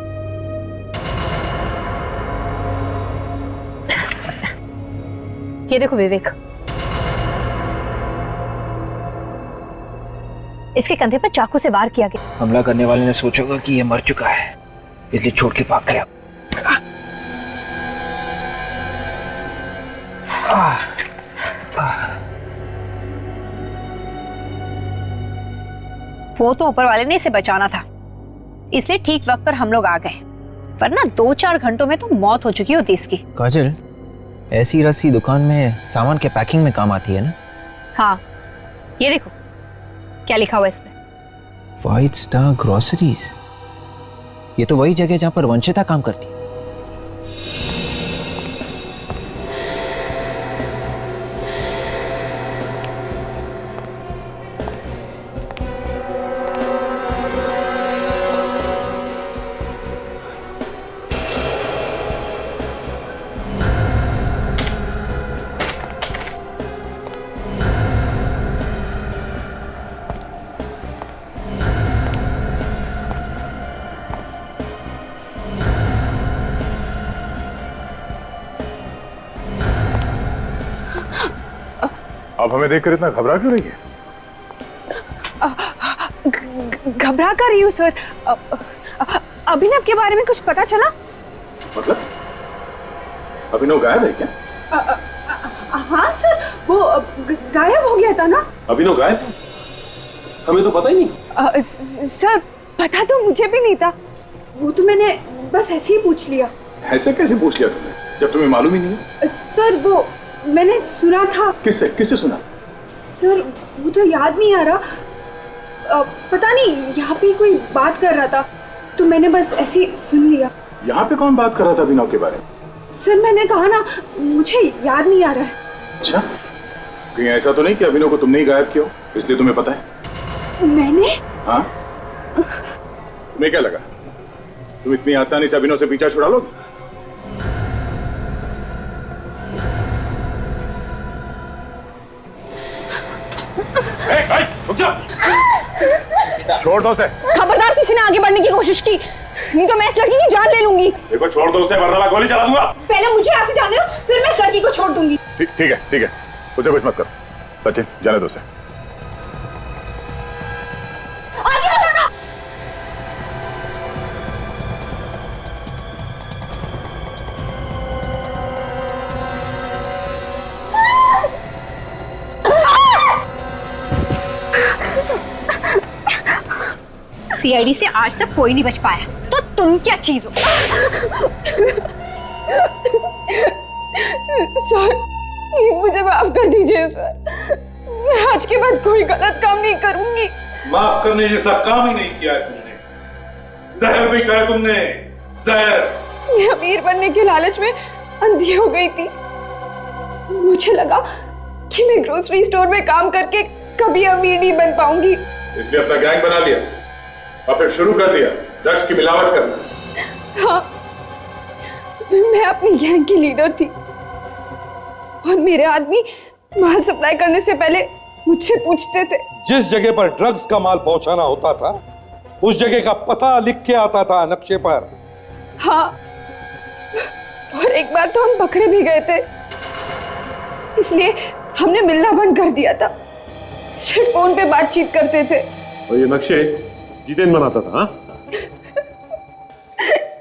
ये देखो विवेक, इसके कंधे पर चाकू से वार किया गया। हमला करने वाले ने सोचा होगा कि ये मर चुका है, इसलिए छोड़ के भाग गया। वो तो ऊपर वाले ने इसे बचाना था, इसलिए ठीक वक्त पर हम लोग आ गए, वरना 2-4 घंटों में तो मौत हो चुकी होती इसकी। काजल, ऐसी रस्सी दुकान में सामान के पैकिंग में काम आती है ना? हाँ, ये देखो क्या लिखा हुआ है इस पे। White star groceries. ये तो वही जगह जहां पर वंशिता काम करती है। आप हमें देखकर इतना घबरा क्यों रही है? घबरा कर रही हूँ सर। अभिनव के बारे में कुछ पता चला? मतलब अभिनव गायब है क्या? हाँ सर, वो गायब हो गया था ना। अभिनव गायब? हमें तो पता ही नहीं। सर पता तो मुझे भी नहीं था, वो तो मैंने बस ऐसे ही पूछ लिया। ऐसे कैसे पूछ लिया तुमने जब तुम्हें मालूम ही नहीं है? सर वो मैंने सुना था। किससे किससे सुना? सर वो तो याद नहीं आ रहा, पता नहीं, यहाँ पे कोई बात कर रहा था तो मैंने बस ऐसे ही सुन लिया। यहाँ पे कौन बात कर रहा था अभिनव के बारे में? सर मैंने कहा ना, मुझे याद नहीं आ रहा है। अच्छा, कहीं ऐसा तो नहीं कि अभिनव को तुमने ही गायब किया हो इसलिए तुम्हें पता है? मैंने? हाँ, तुम्हें क्या लगा तुम इतनी आसानी से अभिनव से पीछा छुड़ा लोगे? छोड़ दो उसे। खबरदार किसी ने आगे बढ़ने की कोशिश की, नहीं तो मैं इस लड़की की जान ले लूंगी। देखो छोड़ दो उसे वरना मैं गोली चला दूंगा। पहले मुझे यहाँ से जाने दो, फिर मैं इस लड़की को छोड़ दूंगी। ठीक है उसे कुछ मत करो। सचिन जाने दो उसे। आगे हटो। सीआईडी से आज तक कोई नहीं बच पाया, तो तुम क्या चीज हो? सर प्लीज मुझे माफ कर दीजिए सर, मैं आज के बाद कोई गलत काम नहीं करूंगी। माफ करने जैसा काम ही नहीं किया है तुमने। जहर बेचा है तुमने, जहर। मैं अमीर बनने के लालच में अंधी हो गई थी। मुझे लगा कि मैं ग्रोसरी स्टोर में काम करके कभी अमीर नहीं बन पाऊंगी, इसलिए अपना गैंग बना लिया और फिर शुरू कर दिया ड्रग्स की मिलावट करना। हाँ, मैं अपनी गैंग की लीडर थी और मेरे आदमी माल सप्लाई करने से पहले मुझसे पूछते थे। जिस जगह पर ड्रग्स का माल पहुंचाना होता था उस जगह का पता लिख के आता था नक्शे पर। हाँ, और एक बार तो हम पकड़े भी गए थे, इसलिए हमने मिलना बंद कर दिया था, सिर्फ फोन पे बातचीत करते थे। और ये नक्शे जितेन बनाता था? हाँ?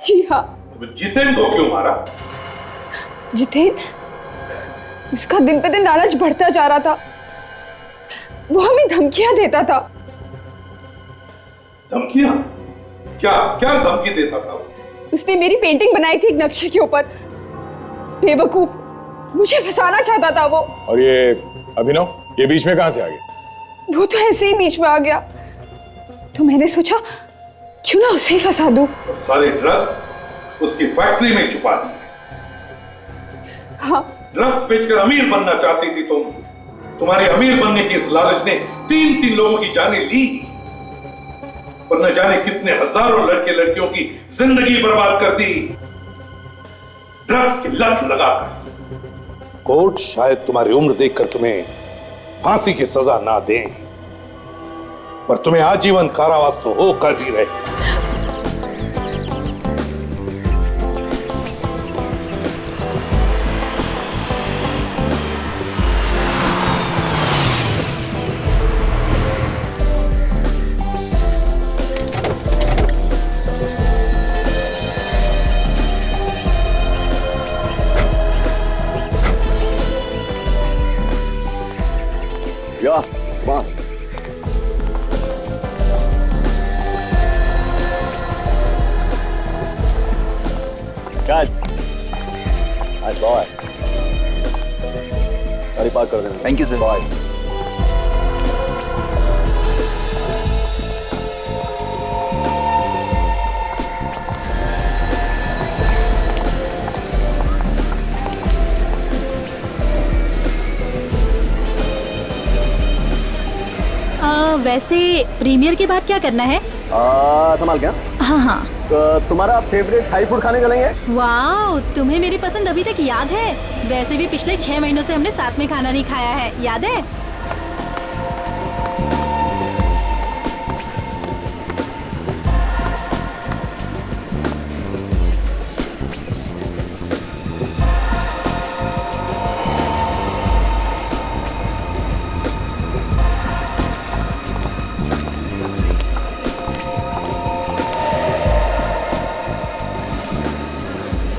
जी हाँ। जितेन को क्यों मारा? जितेन, उसका दिन पे दिन लालच बढ़ता जा रहा था, वो हमें धमकियां देता था। धमकियां? क्या क्या धमकी देता था? उसने मेरी पेंटिंग बनाई थी एक नक्शे के ऊपर, बेवकूफ, मुझे फंसाना चाहता था वो। और ये अभिनव, ये बीच में कहां से आ गया? वो तो ऐसे ही बीच में आ गया, तो मैंने सोचा क्यों ना उसे ही फंसा दूं। और सारे ड्रग्स उसकी फैक्ट्री में छुपा दिए। हाँ। ड्रग्स बेचकर अमीर बनना चाहती थी तुम। तुम्हारे अमीर बनने की इस लालच ने 3 लोगों की जानें ली और न जाने कितने हजारों लड़के लड़कियों की जिंदगी बर्बाद कर दी ड्रग्स की लत लगाकर। कोर्ट शायद तुम्हारी उम्र देखकर तुम्हें फांसी की सजा ना दे, पर तुम्हें आजीवन कारावास तो होकर ही रहे। या वाह, Guys, nice boy. गाड़ी पार्क कर देना। Thank you sir. बाय। वैसे प्रीमियर के बाद क्या करना है? संभाल क्या? हाँ हाँ। तुम्हारा फेवरेट थाई फूड खाने चलेंगे? वाह, तुम्हें मेरी पसंद अभी तक याद है? वैसे भी पिछले 6 महीनों से हमने साथ में खाना नहीं खाया है, याद है?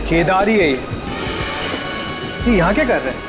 केदारी है ये यहाँ क्या कर रहे हैं?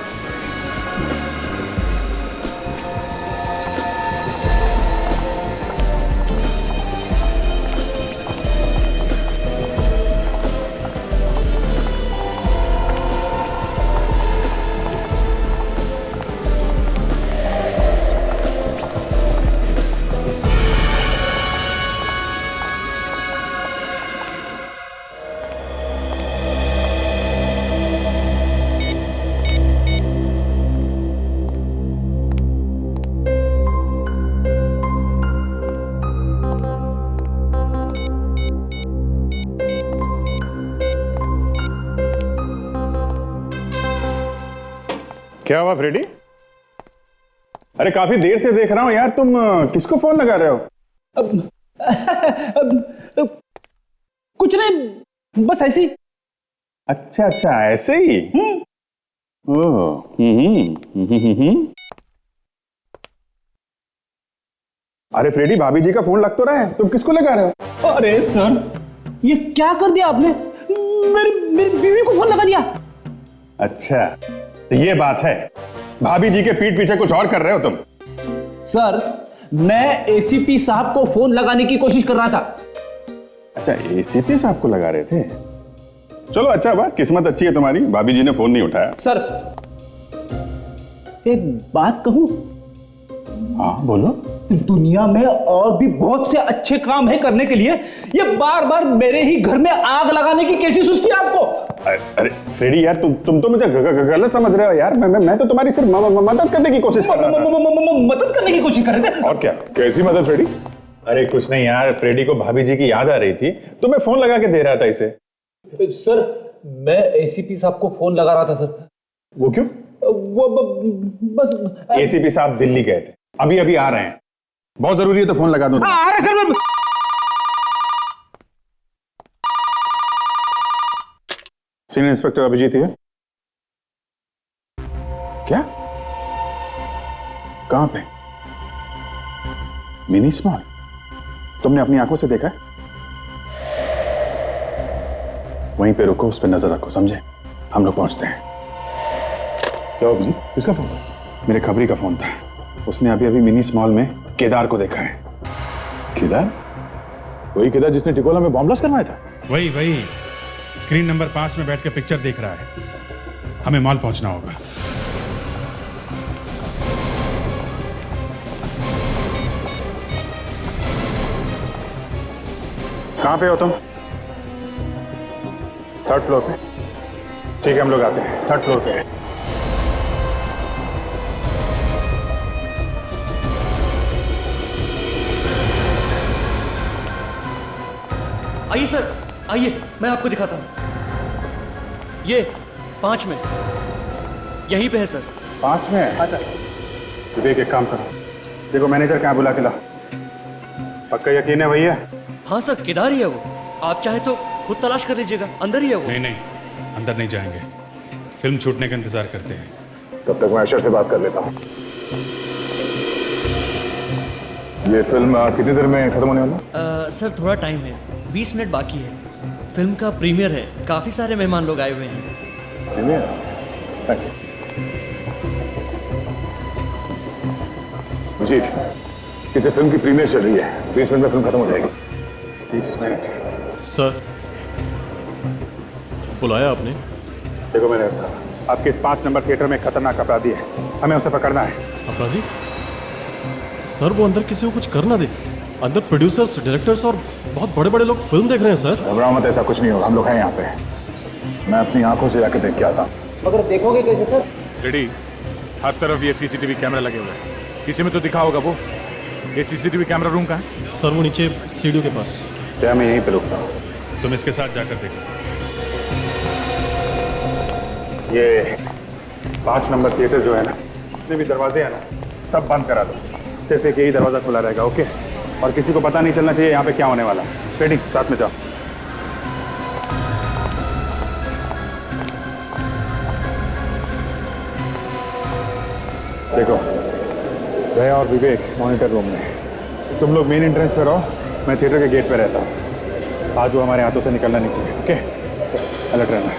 क्या हुआ फ्रेडी? अरे काफी देर से देख रहा हूं यार, तुम किसको फोन लगा रहे हो? कुछ नहीं, बस ऐसे ही। अच्छा अच्छा, ऐसे ही। ओह, अरे फ्रेडी, भाभी जी का फोन लग तो रहा है, तुम किसको लगा रहे हो? अरे सर, ये क्या कर दिया आपने? मेरी बीवी को फोन लगा दिया। अच्छा, तो ये बात है, भाभी जी के पीठ पीछे कुछ और कर रहे हो तुम? सर, मैं एसीपी साहब को फोन लगाने की कोशिश कर रहा था। अच्छा, एसीपी साहब को लगा रहे थे? चलो अच्छा बात, किस्मत अच्छी है तुम्हारी, भाभी जी ने फोन नहीं उठाया। सर, एक बात कहूं? हाँ बोलो। दुनिया में और भी बहुत से अच्छे काम है करने के लिए, ये बार बार मेरे ही घर में आग लगाने की कैसी सुस्ती आपको? अरे फ्रेडी यार, तुम तो मुझे गलत समझ रहे हो यार। मैं तो तुम्हारी सिर्फ मदद करने की कोशिश कर रहा था। मदद करने की कोशिश कर रहे थे? और क्या? कैसी मदद फ्रेडी? अरे कुछ नहीं यार, फ्रेडी को भाभी जी की याद आ रही थी तो मैं फोन लगा के दे रहा था इसे। सर, मैं एसीपी साहब को फोन लगा रहा था सर। वो क्यों? वो बस एसीपी साहब दिल्ली गए थे, अभी अभी आ रहे हैं, बहुत जरूरी है तो फोन लगा दो। आ रहे सर। सीनियर इंस्पेक्टर अभिजीत है। क्या? कहां पे? Mini small? तुमने अपनी आंखों से देखा है? वहीं पे रुको, उस पर नजर रखो, समझे? हम लोग पहुंचते हैं। क्या अभिजीत, किसका फोन था? मेरे खबरी का फोन था, उसने अभी अभी मिनी स्मॉल में केदार को देखा है। केदार? वही केदार जिसने टिकोला में बॉम्ब ब्लास्ट करवाया था? वही स्क्रीन नंबर 5 में बैठ के पिक्चर देख रहा है। हमें मॉल पहुंचना होगा। कहां पे हो तुम? 3rd फ्लोर पे? ठीक है, हम लोग आते हैं, 3rd फ्लोर पे है। आइए सर, आइए, मैं आपको दिखाता हूँ। ये 5 में, यहीं पे है सर। 5 में? अच्छा। विवेक, एक काम करो, देखो मैनेजर कहाँ, बुला के लाओ। पक्का यकीन है भैया? हाँ सर, केदार ही है वो। आप चाहे तो खुद तलाश कर लीजिएगा, अंदर ही है वो। नहीं, अंदर नहीं जाएंगे, फिल्म छूटने का इंतजार करते हैं। तब तक मैं अशर से बात कर लेता हूँ। ये फिल्म कितनी देर में खत्म होने वाला? सर थोड़ा टाइम है, 20 मिनट बाकी है। फिल्म का प्रीमियर है, काफी सारे मेहमान लोग आए हुए हैं। प्रीमियर? जी, किसी फिल्म की प्रीमियर चल रही है, 20 मिनट में फिल्म खत्म हो जाएगी। 20 मिनट? सर, बुलाया आपने? देखो मैंने साहब, आपके इस 5 नंबर थिएटर में खतरनाक अपराधी है, हमें उसे पकड़ना है। अपराधी? सर, वो अंदर किसी को कुछ कर ना दे। अंदर प्रोड्यूसर्स, डायरेक्टर्स और बहुत बड़े बड़े लोग फिल्म देख रहे हैं सर। घबराओ मत, ऐसा कुछ नहीं होगा, हम लोग हैं यहाँ पे। मैं अपनी आंखों से जाके देख के आता हूँ। मगर देखोगे कैसे सर? रेडी, हर तरफ ये सीसीटीवी कैमरा लगे हुए हैं, किसी में तो दिखा होगा वो। ये सीसीटीवी कैमरा रूम कहाँ है? सर, वो नीचे सीढ़ियों के पास। क्या मैं यहीं पे रुकता हूँ? तुम इसके साथ जाकर देखो। ये 5 नंबर थिएटर जो है ना, जितने भी दरवाजे हैं ना, सब बंद करा दो। सिर्फ एक यही दरवाजा खुला रहेगा, ओके? और किसी को पता नहीं चलना चाहिए यहाँ पे क्या होने वाला है। रेडी, साथ में जाओ। देखो, जया और विवेक मॉनिटर रूम में, तुम लोग मेन एंट्रेंस पे रहो, मैं थिएटर के गेट पे रहता हूँ। आज वो हमारे हाथों से निकलना नहीं चाहिए, ओके? अलर्ट रहना।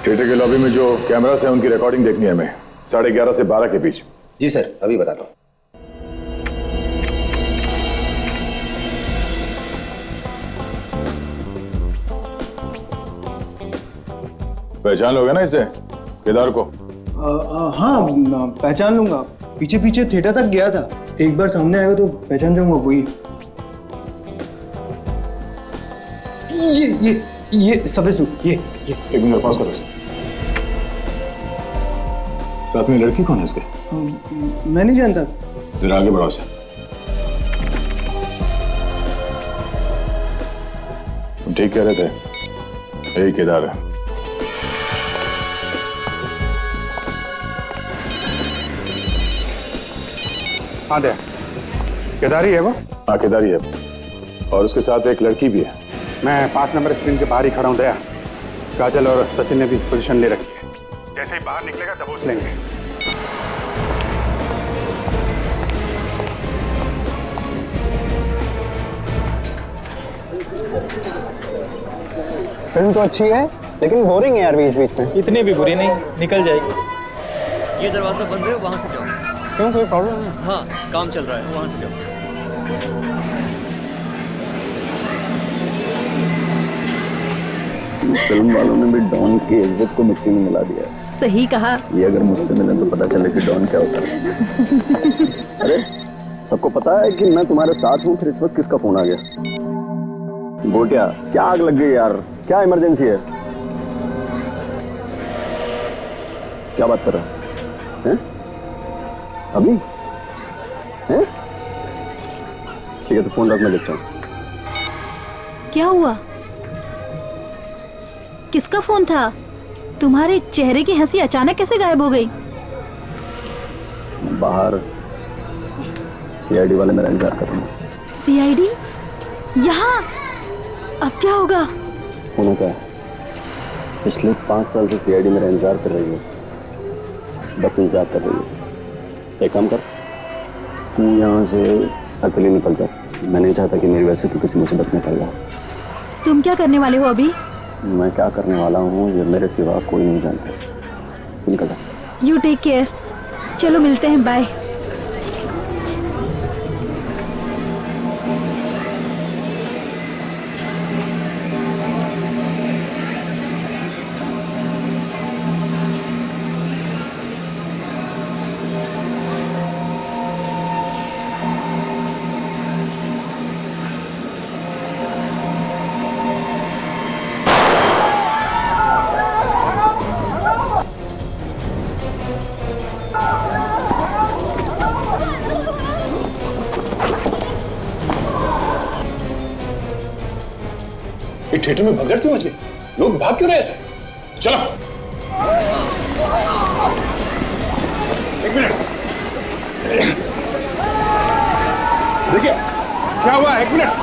थिएटर के लॉबी में जो कैमरास हैं उनकी रिकॉर्डिंग देखनी है हमें 11:30 से 12 के बीच। जी सर, अभी बताता हूँ। पहचान लोगे ना इसे, केदार को? हाँ पहचान लूंगा, पीछे पीछे थिएटर तक गया था, एक बार सामने आएगा तो पहचान जाऊंगा। वही ये सफेद सूट, ये एक मिनट पास करो। साथ में लड़की कौन है इसके? मैं नहीं जानता। जरा आगे बढ़ाओ सर। तुम ठीक कह रहे थे, यही केदार है। हाँ दे, केदारी है वो? हाँ केदारी है, और उसके साथ एक लड़की भी है। मैं 5 नंबर स्क्रीन के बाहर ही खड़ा हूँ दया। काजल और सचिन ने भी पोजीशन ले रखी है, जैसे ही बाहर निकलेगा दबोच लेंगे। फिल्म तो अच्छी है लेकिन बोरिंग है यार बीच बीच में। इतनी भी बुरी नहीं, निकल जाएगी। ये दरवाजा बंद है, वहां से जाओ। क्यों, कोई प्रॉब्लम है? हाँ, काम चल रहा है, वहां से जाओ। फिल्म वालों ने भी डॉन की इज्जत को मिट्टी में मिला दिया है। सही कहा। ये अगर मुझसे मिले तो पता चले कि डॉन क्या होता है। अरे सबको पता है कि मैं तुम्हारे साथ हूँ, फिर इस वक्त किसका फोन आ गया? गोटिया, क्या आग लग गई यार? क्या इमरजेंसी है? क्या बात कर रहा है? अभी हैं? ठीक है तो फोन रख, मैं देखता हूँ। क्या हुआ? किसका फोन था? तुम्हारे चेहरे की हंसी अचानक कैसे गायब हो गई? बाहर सीआईडी वाले मेरा इंतजार कर रहे हैं। सीआईडी? यहाँ? अब क्या होगा? होना क्या है? पिछले 5 साल से सीआईडी मेरा इंतजार कर रही है, बस इंतजार कर रही है। एक काम कर, तू यहाँ से अकेले निकल जा। मैं नहीं चाहता कि मेरी वजह से तू किसी मुसीबत में पड़ जाए। तुम क्या करने वाले हो अभी? मैं क्या करने वाला हूँ ये मेरे सिवा कोई नहीं जानता। निकल जा। You take care. चलो मिलते हैं, बाय। ये थिएटर में भगदड़ क्यों मच गई? लोग भाग क्यों रहे ऐसे? चलो। एक मिनट, देखिए क्या हुआ। एक मिनट,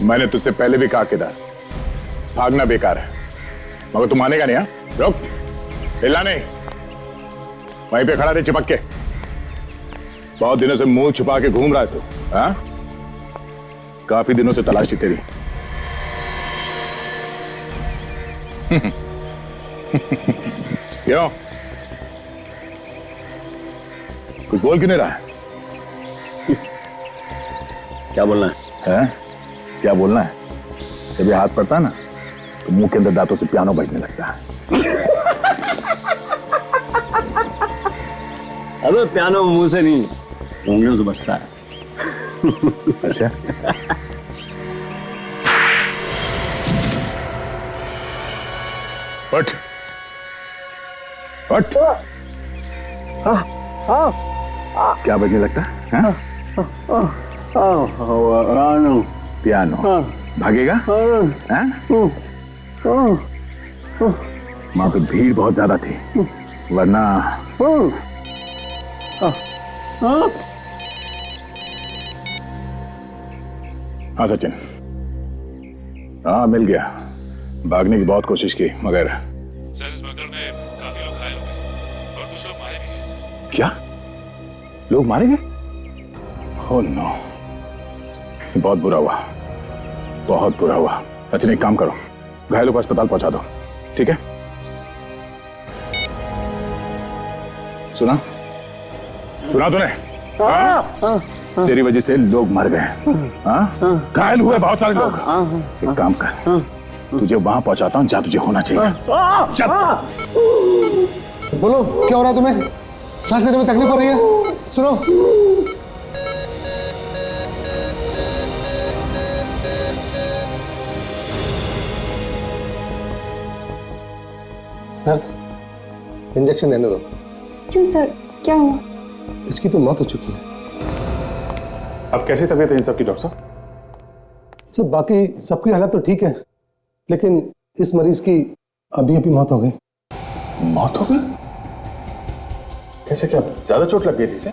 मैंने तुझसे पहले भी कहा किधर भागना बेकार है, मगर तू मानेगा नहीं। हाँ रुक, हिलना नहीं, वहीं पे खड़ा रहे चिपक के। बहुत दिनों से मुंह छुपा के घूम रहा है तू। हाँ, काफी दिनों से तलाशी तेरी। क्यों, कुछ बोल क्यों नहीं रहा है? क्या बोलना है? क्या बोलना है? जब ये हाथ पड़ता है ना तो मुंह के अंदर दांतों से पियानो बजने लगता है। अबे पियानो मुंह से नहीं, उंगलियों से बजता है। अच्छा, उठ उठ। क्या बजने लगता है? पियानो। भागेगा? वहां पे भीड़ बहुत ज्यादा थी, वरना हाँ सचिन, हाँ मिल गया। भागने की बहुत कोशिश की मगर सर इस भगदड़ में काफी लोग घायल हो गए और कुछ लोग मारे भी गए। क्या लोग मारे गए? ओह नो, बहुत बुरा हुआ, बहुत बुरा हुआ। सचिन एक काम करो, घायलों को अस्पताल पहुंचा दो, ठीक है? सुना सुना तूने? तेरी वजह से लोग मर गए, घायल हुए बहुत सारे लोग। एक काम कर, तुझे वहां पहुंचाता हूं जहां तुझे होना चाहिए। चल। बोलो क्या हो रहा है तुम्हें? सांस लेने में तकलीफ हो रही है? सुनो, नर्स इंजेक्शन लेने दो। क्यों सर, क्या हुआ? इसकी तो मौत हो चुकी है। अब कैसी तबीयत है इन सबकी डॉक्टर साहब? सब बाकी सबकी हालत तो ठीक है, लेकिन इस मरीज की अभी अभी मौत हो गई। मौत हो गई? कैसे, क्या ज्यादा चोट लग गई थी इसे?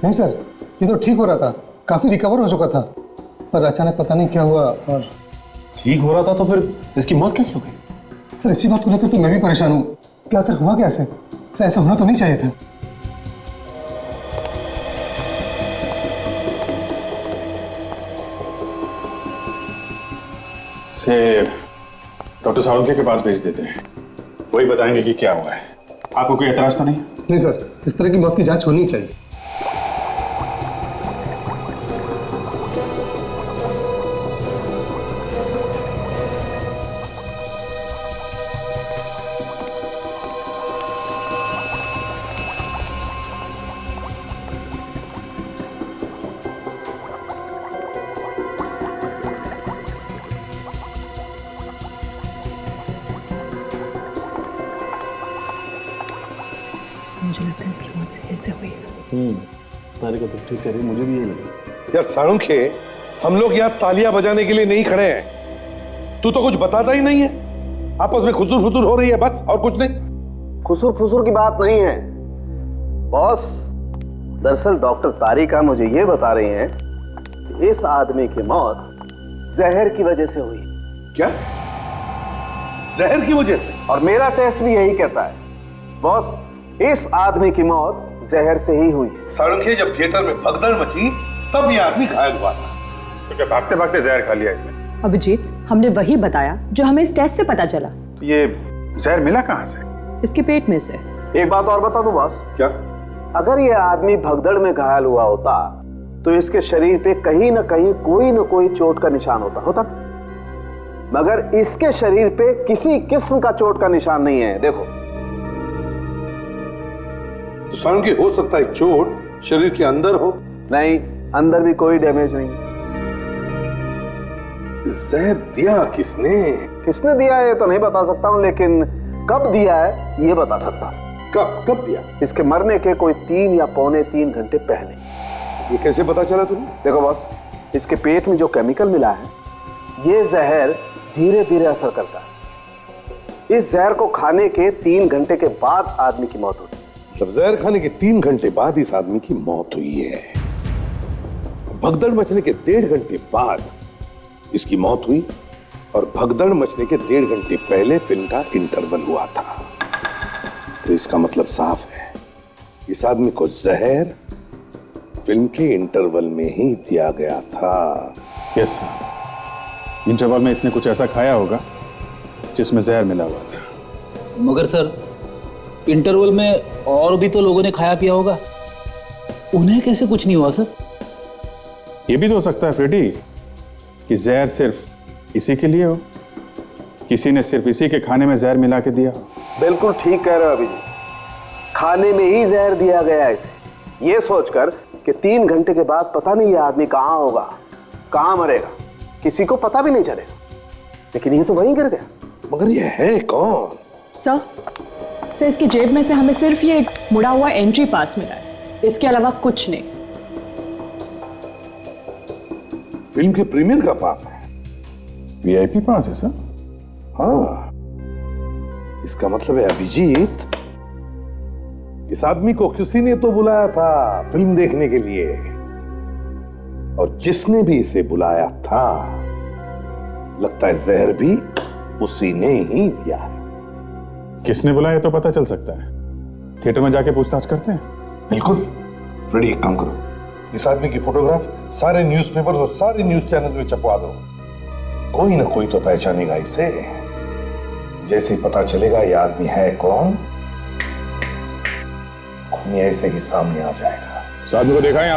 नहीं सर, ये तो ठीक हो रहा था, काफी रिकवर हो चुका था, पर अचानक पता नहीं क्या हुआ और ठीक हो रहा था तो फिर इसकी मौत कैसे हो गई? सर इसी बात को लेकर तो मैं भी परेशान हूँ कि आखिर हुआ कैसे? सर ऐसा होना तो नहीं चाहिए था। से डॉक्टर सावंके के पास भेज देते हैं, वही बताएंगे कि क्या हुआ है। आपको कोई एतराज तो नहीं? नहीं सर, इस तरह की मौत की जांच होनी चाहिए। सारे को तो ठीक है, मुझे भी ये लगा। यार साळुंखे, हम लोग यहाँ तालियां बजाने के लिए नहीं खड़े हैं। तू तो कुछ बताता ही नहीं है, आपस में खुसुर फुसुर हो रही है बस, और कुछ नहीं। खुसुर फुसुर की बात नहीं है बॉस। दरअसल डॉक्टर तारिका मुझे ये बता रही हैं कि इस आदमी की मौत जहर की वजह से हुई। क्या? जहर की वजह से? और मेरा टेस्ट भी यही कहता है बॉस, इस आदमी की मौत जहर से ही हुई। साळुंखे, जब थिएटर में भगदड़ मची तब ये आदमी घायल हुआ था। तो क्या भागते भागते जहर खा लिया इसने? अभिजीत, हमने वही बताया जो हमें इस टेस्ट से पता चला। तो ये जहर मिला कहाँ से? इसके पेट में से। एक बात और बता दूं बॉस। क्या? अगर ये आदमी भगदड़ में घायल हुआ होता तो इसके शरीर पे कहीं ना कहीं कोई ना कोई चोट का निशान होता, मगर इसके शरीर पे किसी किस्म का चोट का निशान नहीं है। देखो, तो साळुंखे, हो सकता है चोट शरीर के अंदर हो। नहीं, अंदर भी कोई डैमेज नहीं। जहर दिया किसने? किसने दिया है तो नहीं बता सकता हूं, लेकिन कब दिया है ये बता सकता हूं। कब दिया? इसके मरने के कोई 3 या पौने 3 घंटे पहले। ये कैसे पता चला तुम्हें? देखो बॉस, इसके पेट में जो केमिकल मिला है, ये जहर धीरे धीरे असर करता है। इस जहर को खाने के 3 घंटे के बाद आदमी की मौत होती है। जब जहर खाने के 3 घंटे बाद इस आदमी की मौत हुई है, भगदड़ मचने के 1.5 घंटे बाद इसकी मौत हुई और भगदड़ मचने के 1.5 घंटे पहले फिल्म का इंटरवल हुआ था। तो इसका मतलब साफ है, इस आदमी को जहर फिल्म के इंटरवल में ही दिया गया था। यस सर, इंटरवल में इसने कुछ ऐसा खाया होगा जिसमें जहर मिला हुआ था। मगर सर, इंटरवल में और भी तो लोगों ने खाया पिया होगा, उन्हें कैसे कुछ नहीं हुआ सर? ये भी तो हो सकता है फ्रेडी कि जहर सिर्फ इसी के लिए हो, किसी ने सिर्फ इसी के खाने में जहर मिला के दिया। बिल्कुल ठीक कह रहे हो अभिजीत, खाने में ही जहर दिया गया है इसे, ये सोचकर कि 3 घंटे के बाद पता नहीं ये आदमी कहाँ होगा, कहाँ मरेगा, किसी को पता भी नहीं चलेगा। लेकिन ये तो वहीं गिर गया। मगर ये है कौन? सर, इसकी जेब में से हमें सिर्फ ये एक मुड़ा हुआ एंट्री पास मिला है, इसके अलावा कुछ नहीं। फिल्म के प्रीमियर का पास है? वीआईपी पास है सर? हाँ, इसका मतलब है अभिजीत, इस आदमी को किसी ने तो बुलाया था फिल्म देखने के लिए, और जिसने भी इसे बुलाया था लगता है जहर भी उसी ने ही दिया है। किसने बुलाया तो पता चल सकता है, थिएटर में जाके पूछताछ करते हैं। बिल्कुल। फ्रेडी, एक काम करो, इस आदमी की फोटोग्राफ सारे न्यूज़पेपर्स और सारे न्यूज चैनल में छपवा दो, कोई ना कोई तो पहचानेगा इसे। जैसे ही पता चलेगा ये आदमी है कौन, खूनी ऐसे ही सामने आ जाएगा। इस आदमी को देखा है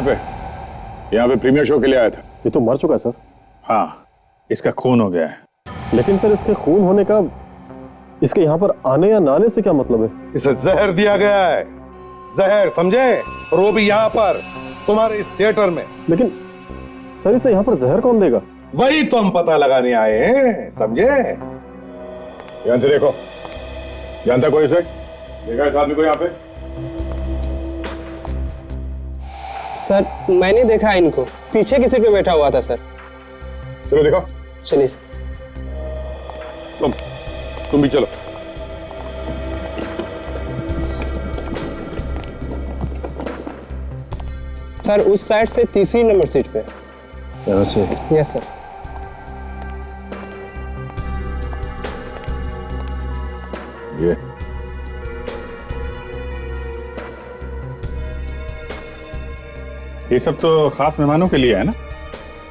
यहाँ पे प्रीमियर शो के लिए आया था। ये तो मर चुका है सर। हाँ, इसका खून हो गया है। लेकिन सर, इसके खून होने का इसके यहाँ पर आने या ना आने से क्या मतलब है? इसे जहर दिया गया है, जहर, समझे? और वो भी यहाँ पर तुम्हारे इस थिएटर में। लेकिन सर, इसे यहाँ पर जहर कौन देगा? वही तो हम पता लगाने आए हैं, समझे? ध्यान से देखो, जानता कोई इसे? देखा इस आदमी को यहाँ पे? सर, मैंने देखा इनको, पीछे किसी पे बैठा हुआ था सर। चलो देखो। चलिए सर। तुम भी चलो। सर, उस साइड से 3री नंबर सीट पे। यहाँ से? Yes sir. ये सब तो खास मेहमानों के लिए है ना,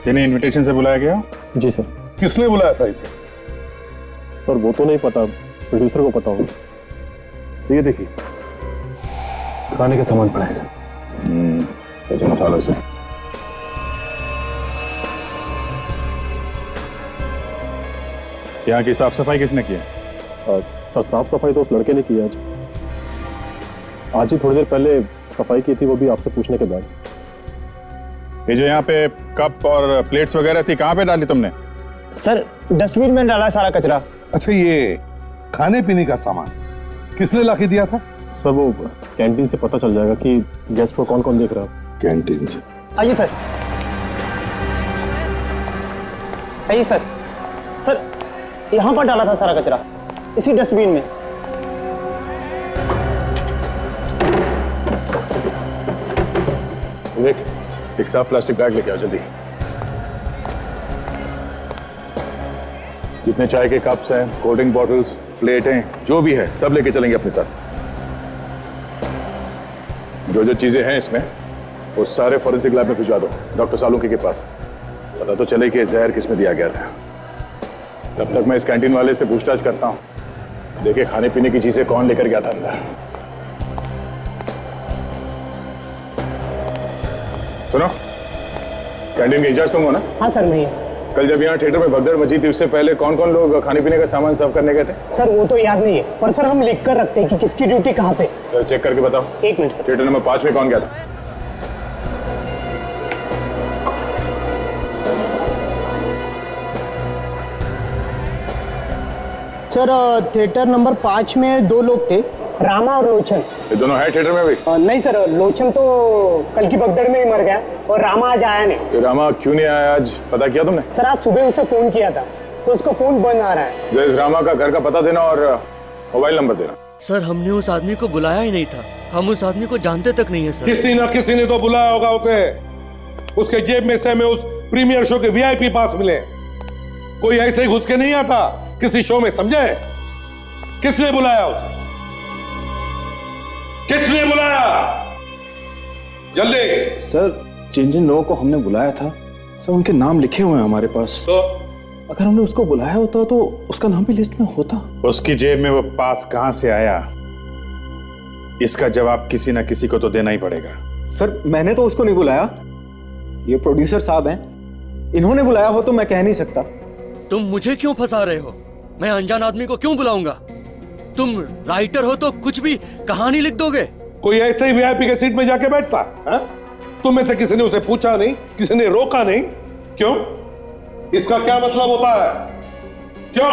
जिन्हें इनविटेशन से बुलाया गया? जी सर। किसने बुलाया था इसे? सर, वो तो नहीं पता, प्रोड्यूसर को पता होगा। सही है, देखिए खाने का सामान पड़ा है सर। तो उठा लो इसे। यहाँ की साफ सफाई किसने की है? सर, साफ सफाई तो उस लड़के ने की है आज ही थोड़ी देर पहले सफाई की थी, वो भी आपसे पूछने के बाद। ये जो यहाँ पे कप और प्लेट्स वगैरह थी, कहाँ पे डाली तुमने? सर, डस्टबिन में डाला सारा कचरा। अच्छा, ये खाने पीने का सामान किसने लाके दिया था? सर, वो कैंटीन से पता चल जाएगा कि गेस्ट को कौन कौन देख रहा है। कैंटीन से? आइए सर। आइए सर। सर, यहाँ पर डाला था सारा कचरा, इसी डस्टबिन में। देख, एक साफ प्लास्टिक बैग लेके आओ जल्दी। जितने चाय के कप्स हैं, कोल्ड ड्रिंक बॉटल्स, प्लेटें, जो भी है सब लेके चलेंगे अपने साथ। जो जो चीजें हैं इसमें वो सारे फॉरेंसिक लैब में भिजवा दो, डॉक्टर सालुंकी के पास। पता तो चले कि जहर किसमें दिया गया था। तब तक मैं इस कैंटीन वाले से पूछताछ करता हूँ, देखे खाने पीने की चीजें कौन लेकर गया था अंदर। सुनो, कैंटीन के इंचार्ज तुम हो ना? हाँ सर, मैं। कल जब यहाँ थिएटर में भगदड़ मची थी, उससे पहले कौन कौन लोग खाने पीने का सामान सर्व करने गए थे? सर, वो तो याद नहीं है, पर सर हम लिख कर रखते हैं कि किसकी ड्यूटी कहाँ पे। चेक करके बताओ। 1 मिनट सर। थिएटर नंबर 5 में कौन गया था? सर, थिएटर नंबर 5 में 2 लोग थे, रामा और लोचन। ये दोनों है थिएटर में भी? नहीं सर, लोचन तो कल की भगदड़ में ही मर गया और रामा आज आया नहीं। तो रामा क्यों नहीं आया आज, पता किया तुमने? सर, आज सुबह उसे फोन किया था तो उसका फोन बंद आ रहा है। जैसे रामा का घर का पता देना और मोबाइल नंबर देना। सर, हमने उस आदमी को बुलाया ही नहीं था, हम उस आदमी को जानते तक नहीं है सर। किसी ना किसी ने तो बुलाया होगा उसे। उसके जेब में से हमें उस प्रीमियर शो के VIP पास मिले, कोई ऐसे ही घुस के नहीं आता किसी शो में, समझे? किसने बुलाया उसे? किसने बुलाया? जल्दी। सर जिन जिन लोगों को हमने बुलाया था सर उनके नाम लिखे हुए हैं हमारे पास। तो अगर हमने उसको बुलाया होता तो उसका नाम भी लिस्ट में होता। उसकी जेब में वो पास कहां से आया, इसका जवाब किसी ना किसी को तो देना ही पड़ेगा। सर मैंने तो उसको नहीं बुलाया, ये प्रोड्यूसर साहब हैं, इन्होंने बुलाया हो तो मैं कह नहीं सकता। तुम मुझे क्यों फंसा रहे हो? मैं अनजान आदमी को क्यों बुलाऊंगा? तुम राइटर हो तो कुछ भी कहानी लिख दोगे। कोई ऐसे ही वीआईपी के सीट में जाके बैठता है? तुम में से किसी ने उसे पूछा नहीं, किसी ने रोका नहीं, क्यों? इसका क्या मतलब होता है? क्यों?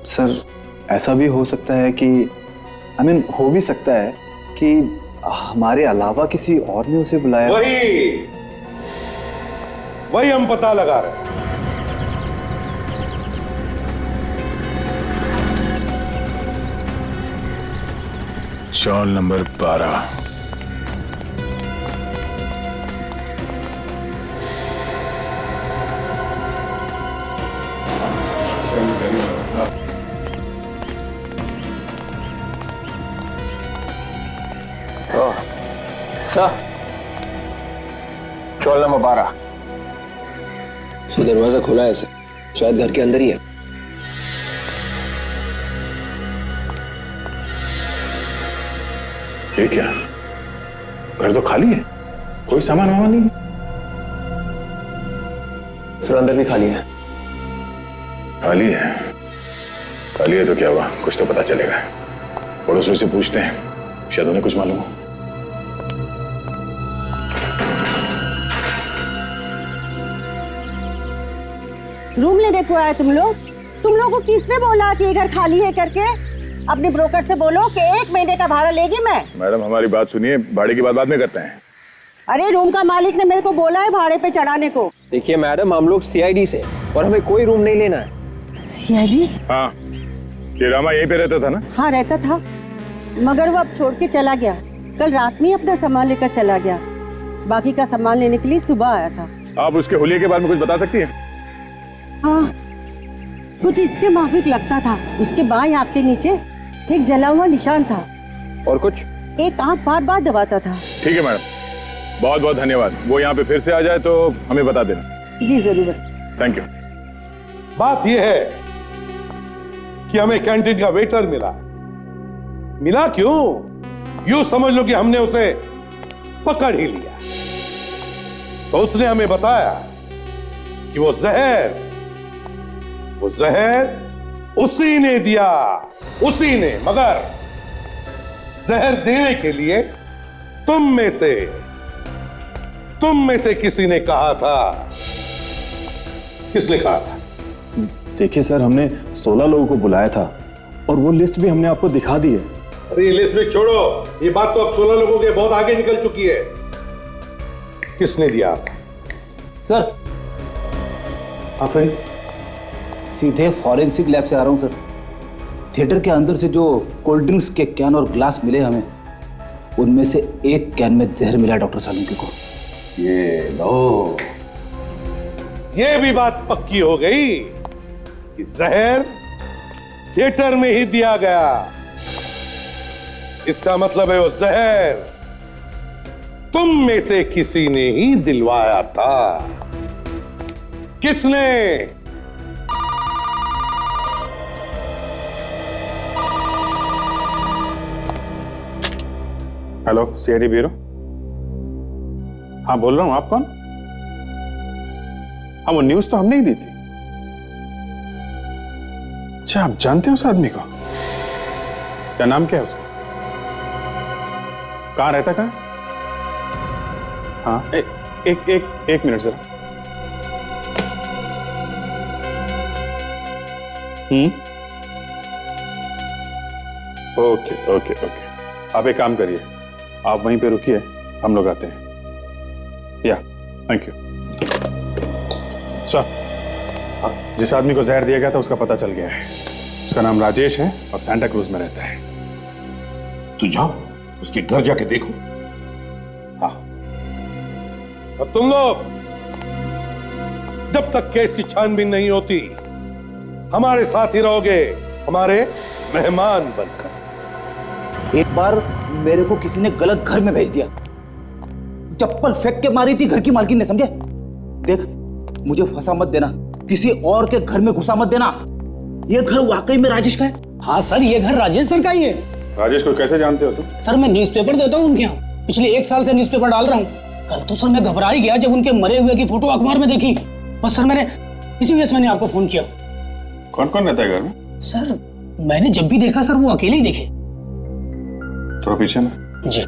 सर ऐसा भी हो सकता है कि हो भी सकता है कि हमारे अलावा किसी और ने उसे बुलाया। वही हम पता लगा रहे हैं। चौल नंबर 12। सर चौल नंबर 12। दरवाजा खुला है सर, शायद घर के अंदर ही है। ये क्या, घर तो खाली है, कोई सामान वामान नहीं है। सर अंदर भी खाली है। खाली है? खाली है तो क्या हुआ, कुछ तो पता चलेगा। पड़ोसियों से पूछते हैं, शायद उन्हें कुछ मालूम हो। रूम लेने को आए तुम लोग? तुम लोगों को किसने बोला कि ये घर खाली है करके? अपने ब्रोकर से बोलो कि 1 महीने का भाड़ा लेगी मैं। मैडम हमारी बात सुनिए, भाड़े की बात बाद में करते हैं। अरे रूम का मालिक ने मेरे को बोला है भाड़े पे चढ़ाने को। देखिए मैडम, हम लोग सीआईडी से और हमें कोई रूम नहीं लेना है। सीआईडी? हाँ, ये रामा यहीं पे रहता था ना? हाँ रहता था, मगर वो अब छोड़ के चला गया। कल रात में अपना सामान लेकर चला गया। बाकी का सामान लेने के लिए सुबह आया था। आप उसके हुलिये के बारे में कुछ बता सकती हैं? हाँ, कुछ इसके माफिक लगता था। उसके बाएं आंख के नीचे एक जला हुआ निशान था। और कुछ? एक आंख बार बार दबाता था। ठीक है मैडम, बहुत बहुत धन्यवाद। वो यहाँ पे फिर से आ जाए तो हमें बता देना। जी जरूर। Thank you. बात यह है कि हमें कैंटीन का वेटर मिला क्यों? यूं समझ लो कि हमने उसे पकड़ ही लिया। तो उसने हमें बताया कि वो जहर उसी ने दिया, उसी ने। मगर जहर देने के लिए तुम में से किसी ने कहा था। किसने कहा था? देखिए सर, हमने 16 लोगों को बुलाया था और वो लिस्ट भी हमने आपको दिखा दी है। अरे लिस्ट में छोड़ो, ये बात तो अब 16 लोगों के बहुत आगे निकल चुकी है। किसने दिया? सर आप सीधे फॉरेंसिक लैब से आ रहा हूं सर। थिएटर के अंदर से जो कोल्ड ड्रिंक्स के कैन और ग्लास मिले हमें, उनमें से एक कैन में जहर मिला डॉक्टर सालुंके को। ये लो, ये भी बात पक्की हो गई कि जहर थिएटर में ही दिया गया। इसका मतलब है वो जहर तुम में से किसी ने ही दिलवाया था। किसने? Hello, CID bureau. हाँ बोल रहा हूं, आप कौन? हाँ, वो न्यूज तो हमने ही दी थी। अच्छा, आप जानते हो उस आदमी को? क्या नाम क्या है उसका? कहां रहता? कहां? हाँ, एक मिनट जरा। ओके, आप एक काम करिए, आप वहीं पे रुकिए, हम लोग आते हैं। या थैंक यू सर। जिस आदमी को जहर दिया गया था उसका पता चल गया है। उसका नाम राजेश है और सैंटा क्रूज में रहता है। तू जाओ उसके घर जाके देखो। हाँ, अब तुम लोग जब तक केस की छानबीन नहीं होती हमारे साथ ही रहोगे, हमारे मेहमान बनकर। एक बार मेरे को किसी ने गलत घर में भेज दिया, चप्पल फेंक के मारी थी घर की मालकिन ने, समझे? देख, मुझे फंसा मत देना, किसी और के घर में घुसा मत देना। ये घर वाकई में राजेश का है? हाँ सर, ये घर राजेश सर का ही है। राजेश को कैसे जानते हो तुम? सर मैं न्यूज़पेपर देता हूँ उनके यहाँ, पिछले 1 साल से न्यूज़पेपर डाल रहा हूँ। कल तो सर मैं घबरा ही गया जब उनके मरे हुए की फोटो अखबार में देखी। बस सर मैंने इसी वजह से मैंने आपको फोन किया। कौन कौन रहता है घर में? सर मैंने जब भी देखा सर वो अकेले ही देखे। थोड़ा पीछे ना। जी।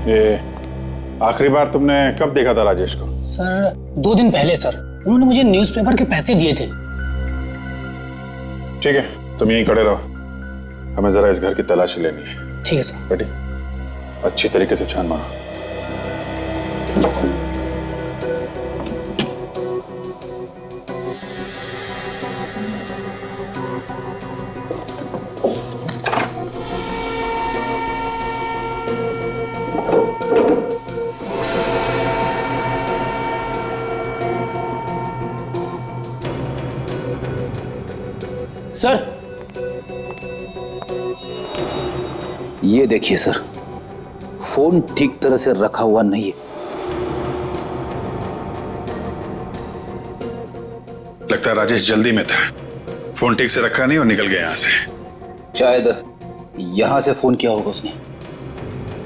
ये आखिरी बार तुमने कब देखा था राजेश को? सर 2 दिन पहले सर, उन्होंने मुझे न्यूज़पेपर के पैसे दिए थे। ठीक है, तुम यहीं खड़े रहो, हमें जरा इस घर की तलाशी लेनी है। ठीक है सर। बेटी अच्छी तरीके से छान मारो। सर ये देखिए सर, फोन ठीक तरह से रखा हुआ नहीं है। लगता है राजेश जल्दी में था, फोन ठीक से रखा नहीं और निकल गया यहाँ से। शायद यहां से फोन किया होगा उसने।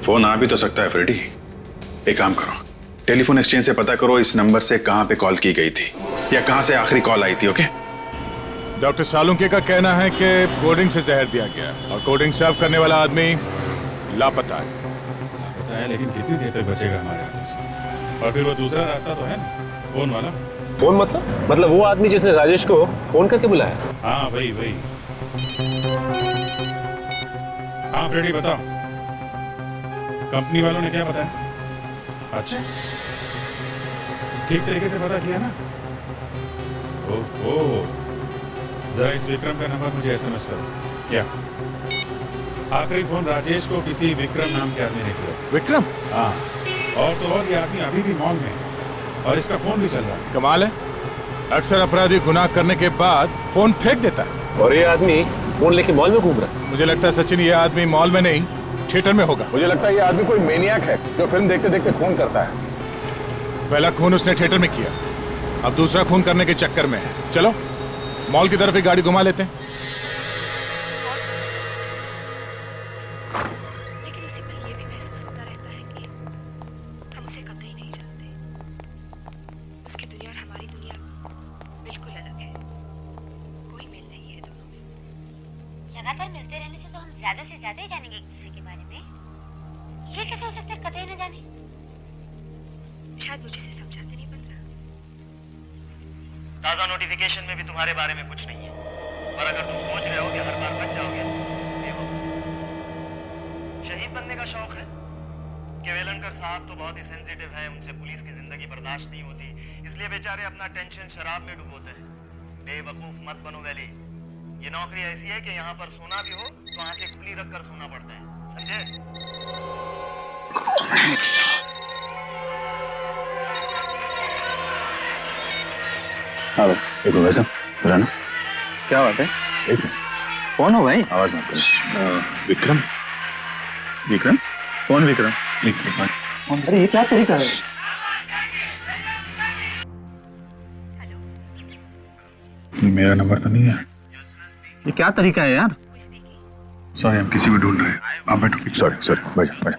फोन आ भी तो सकता है फ्रेडी। एक काम करो, टेलीफोन एक्सचेंज से पता करो इस नंबर से कहां पे कॉल की गई थी या कहां से आखिरी कॉल आई थी। ओके? डॉक्टर सालुंके का कहना है कि कोल्ड ड्रिंक से जहर दिया गया और कोल्ड ड्रिंक सर्व करने वाला आदमी लापता है। लापता है, लेकिन कितनी देर तक बचेगा हमारे हाथों से? और फिर वो दूसरा रास्ता तो है ना, फोन वाला। फोन मतलब वो आदमी जिसने राजेश को फोन करके बुलाया? हाँ वही। हाँ फ्रेडी बताओ, कंपनी वालों ने क्या बताया? अच्छा, ठीक तरीके से पता किया ना? ओहो, जरा इस विक्रम का नंबर मुझे एसएमएस करो। क्या आखिरी फोन राजेश को किसी विक्रम नाम के आदमी ने किया? विक्रम? हाँ, और तो और ये आदमी अभी भी मॉल में है और इसका फोन भी चल रहा है। कमाल है, अक्सर अपराधी गुनाह करने के बाद फोन फेंक देता है और ये आदमी फोन लेके मॉल में घूम रहा है। मुझे लगता है सचिन ये आदमी मॉल में नहीं थिएटर में होगा। मुझे लगता है ये आदमी कोई मेनियाक है जो फिल्म देखते देखते खून करता है। पहला खून उसने थिएटर में किया, अब दूसरा खून करने के चक्कर में है। चलो मॉल की तरफ ही गाड़ी घुमा लेते हैं। लेकिन उसी पर ये भी महसूस होता रहता है कि हम उसे कतई नहीं जानते। उसकी दुनिया और हमारी दुनिया बिल्कुल अलग है, कोई मेल नहीं है दोनों में। लगातार मिलते रहने से तो हम ज्यादा से ज्यादा ही जानेंगे एक दूसरे के बारे में। ये कैसे हो सकता है कतई न जाने? शायद मुझे से समझाते नहीं बन रहा। ताजा नोटिफिकेशन में भी तुम्हारे बारे में कुछ नहीं है, और अगर तुम सोच रहे हो कि हर बार बच जाओगे, देखो शहीद बनने का शौक है। केवलकर साहब तो बहुत ही सेंसिटिव है, उनसे पुलिस की जिंदगी बर्दाश्त नहीं होती, इसलिए बेचारे अपना टेंशन शराब में डुबोते हैं। बेवकूफ मत बनो वैली, ये नौकरी ऐसी है कि यहाँ पर सोना भी हो तो आंखें खुली रखकर सोना पड़ता है, समझे? हेलो, एक मिनट वैसा ना, क्या बात है? एक मिनट। कौन हो भाई? आवाज मत करो। विक्रम? कौन विक्रम? एक मिनट। अरे ये क्या तरीका है? मेरा नंबर तो नहीं है। ये क्या तरीका है यार? सॉरी, हम किसी को ढूंढ रहे हैं। आप बैठो। सॉरी, बैठो।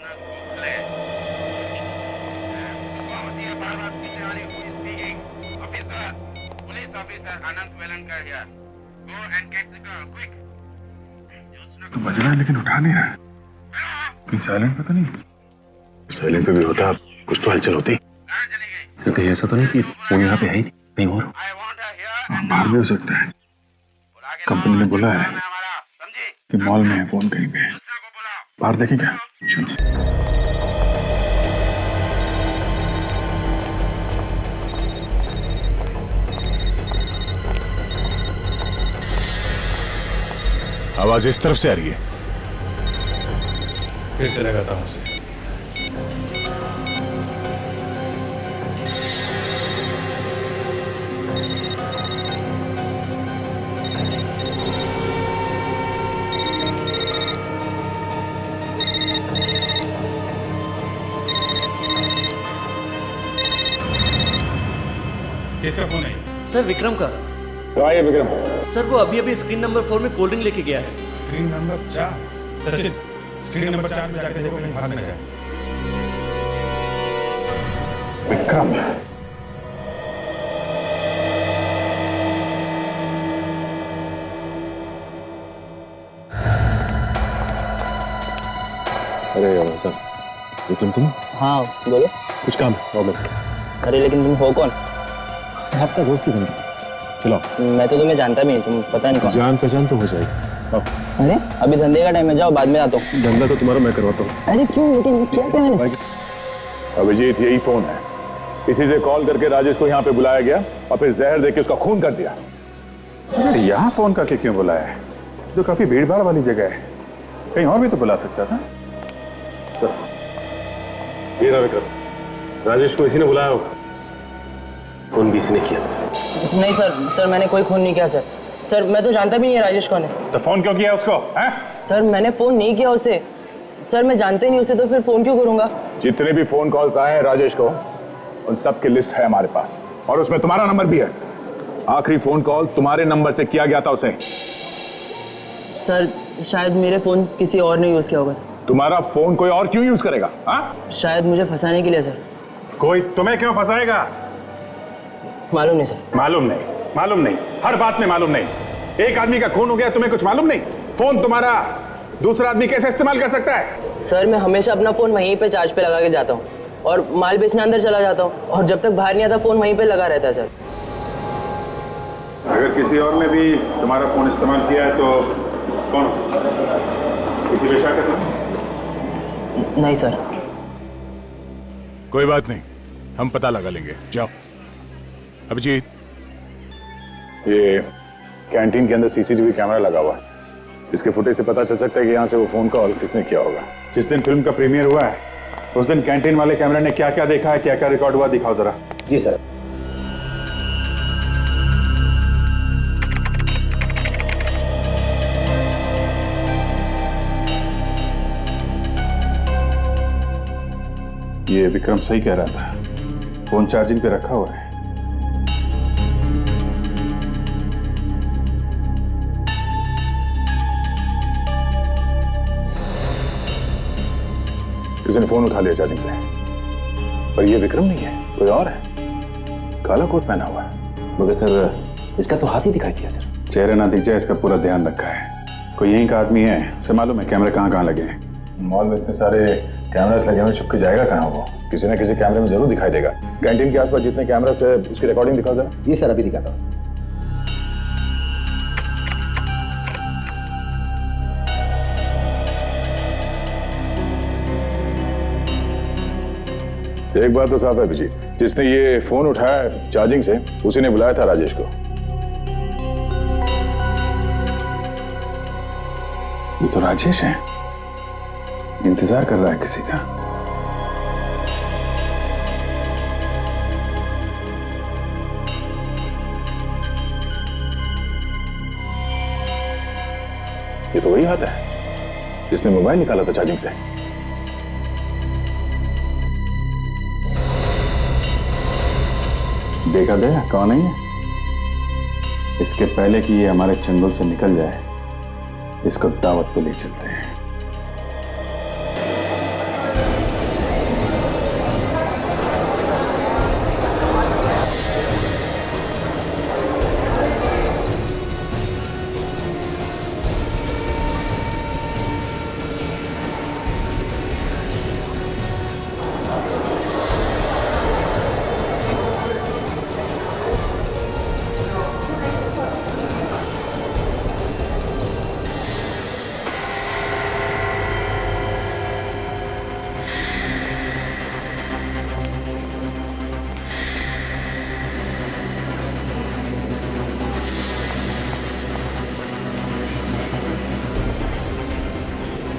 तो बज रहा है लेकिन उठा नहीं रहा है, कहीं साइलेंट पे तो नहीं? साइलेंट पे भी होता कुछ तो हलचल होती। सर कहीं ऐसा तो नहीं कि फोन यहाँ पे है ही नहीं, कहीं और? बाहर भी हो सकता है, कंपनी ने बोला है कि मॉल में है, फोन कहीं पे है। बाहर देखें क्या? आवाज इस तरफ से आ रही है। फिर से लगाता हूं उसे। किसका फोन है? सर विक्रम का। तो आइए विक्रम। सर वो अभी अभी स्क्रीन नंबर 4 में कोल्ड ड्रिंक लेके गया है। Screen number 4। Sachin, screen number 4 में जाके देखो कहीं भाग न जाए। विक्रम, अरे सर, विक्रम तुम? हाँ बोलो। कुछ काम है, आओ मेरे साथ। अरे लेकिन तुम हो कौन? आपका दोस्त ही समझो। चलो। मैं तो तुम्हें जानता भी नहीं, तुम पता नहीं कौन। जान पहचान तो हो जाएगी। आओ। अरे अभी धंधे का टाइम है, जाओ बाद में आता हूँ। धंधा तो तुम्हारा मैं करवाता हूँ। अरे क्यों, लेकिन क्या क्या मैंने? अभिजीत यही फोन है। इसी से कॉल करके राजेश को यहाँ पे बुलाया गया और फिर जहर देके उसका खून कर दिया। यहाँ फोन करके क्यों बुलाया है? जो काफी भीड़ भाड़ वाली जगह है, कहीं और भी तो बुला सकता था। सर, ये रहा विक्रम। राजेश को इसी ने बुलाया होगा। फोन भी इसी ने किया। नहीं सर, मैंने कोई खून नहीं किया सर। सर मैं तो जानता भी नहीं है राजेश कौन है। तो फोन क्यों किया उसको? हैं? सर मैंने फोन नहीं किया उसे। सर मैं जानते नहीं उसे, तो फिर फोन क्यों करूंगा? जितने भी फोन कॉल्स आए हैं राजेश को, उन सब की लिस्ट है हमारे पास और उसमें तुम्हारा नंबर भी है। आखिरी फोन कॉल तुम्हारे नंबर से किया गया था उसे। सर शायद मेरे फोन किसी और ने यूज किया होगा सर। तुम्हारा फोन कोई और क्यों यूज करेगा? शायद मुझे फंसाने के लिए सर। कोई तुम्हें क्यों फंसाएगा? मालूम नहीं सर। मालूम नहीं, हर बात में मालूम नहीं। एक आदमी का खून हो गया, तुम्हें कुछ मालूम नहीं? फोन तुम्हारा दूसरा आदमी कैसे इस्तेमाल कर सकता है? सर मैं हमेशा अपना फोन वहीं पे चार्ज पे लगा के जाता हूँ और माल बेचने अंदर चला जाता हूँ, और जब तक बाहर नहीं आता फोन वहीं पे लगा रहता है सर। अगर किसी और ने भी तुम्हारा फोन इस्तेमाल किया है तो कौन हो सकता है? किसी पे शक है? नहीं सर। कोई बात नहीं, हम पता लगा लेंगे। जाओ। अभिजीत, ये कैंटीन के अंदर सीसीटीवी कैमरा लगा हुआ है। इसके फुटेज से पता चल सकता है कि यहाँ से वो फोन कॉल किसने किया होगा। जिस दिन फिल्म का प्रीमियर हुआ है उस दिन कैंटीन वाले कैमरे ने क्या क्या देखा है, क्या क्या रिकॉर्ड हुआ, दिखाओ जरा। जी सर। ये विक्रम सही कह रहा था, फोन चार्जिंग पे रखा हुआ है। किसी ने फोन उठा लिया चार्जिंग से, पर ये विक्रम नहीं है, कोई और है। काला कोट पहना हुआ है। मगर सर इसका तो हाथ ही दिखाई दिया सर। चेहरे ना दिख जाए इसका पूरा ध्यान रखा है। कोई यहीं का आदमी है, उसे मालूम है कैमरे कहाँ कहाँ लगे हैं। मॉल में इतने सारे कैमरास लगे हुए, छुप के जाएगा कहाँ वो? किसी ना किसी कैमरे में जरूर दिखाई देगा। कैंटीन के आसपास जितने कैमरास है उसकी रिकॉर्डिंग दिखाओ जरा। जी सर, अभी दिखाता हूँ। एक बात तो साफ है अभिजीत, जिसने ये फोन उठाया चार्जिंग से उसी ने बुलाया था राजेश को। ये तो राजेश है, इंतजार कर रहा है किसी का। ये तो वही हाथ है जिसने मोबाइल निकाला था चार्जिंग से। देखा गया कौन है ये? इसके पहले कि ये हमारे चंगुल से निकल जाए, इसको दावत पे ले चलते हैं।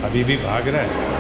अभी भी भाग रहा है?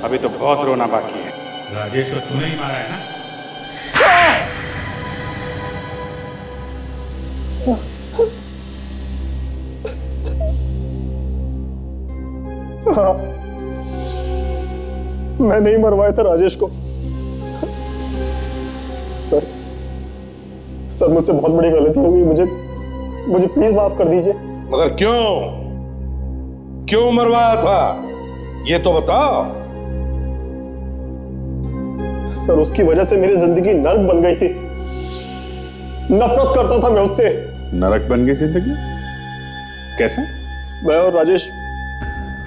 अभी तो बहुत रोना बाकी है। राजेश को तूने ही मारा है ना? हाँ, मैं नहीं मरवाया था राजेश को। सर मुझसे बहुत बड़ी गलती हो गई, मुझे प्लीज माफ कर दीजिए। मगर क्यों मरवाया था ये तो बताओ। सर उसकी वजह से मेरी जिंदगी नरक बन गई थी। नफरत करता था मैं उससे। नरक बन गई जिंदगी? कैसे? मैं और राजेश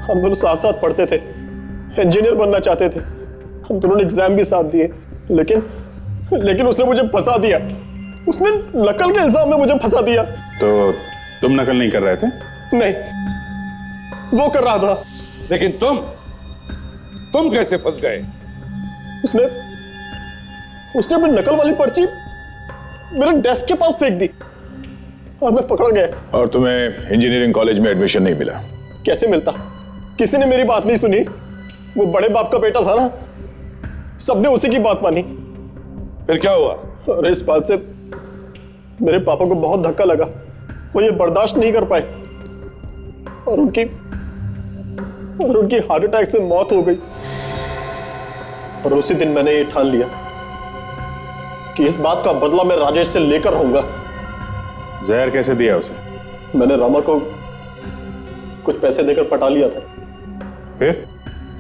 हम दोनों साथ साथ पढ़ते थे, इंजीनियर बनना चाहते थे। हम दोनों ने एग्जाम भी साथ दिए, लेकिन उसने मुझे फंसा दिया। उसने नकल के इल्जाम में मुझे फंसा दिया। तो तुम नकल नहीं कर रहे थे? नहीं, वो कर रहा था। लेकिन तुम कैसे फंस गए? उसने अपनी नकल वाली पर्ची मेरे डेस्क के पास फेंक दी और मैं पकड़ गया। और तुम्हें इंजीनियरिंग कॉलेज में एडमिशन नहीं मिला? कैसे मिलता? किसी ने मेरी बात नहीं सुनी। वो बड़े बाप का बेटा था ना, सबने उसी की बात मानी। फिर क्या हुआ? और इस बात से मेरे पापा को बहुत धक्का लगा। वो ये बर्दाश्त नहीं कर पाए और उनकी हार्ट अटैक से मौत हो गई। और उसी दिन मैंने ये ठान लिया कि इस बात का बदला मैं राजेश से लेकर रहूंगा। जहर कैसे दिया उसे? मैंने रामा को कुछ पैसे देकर पटा लिया था। फिर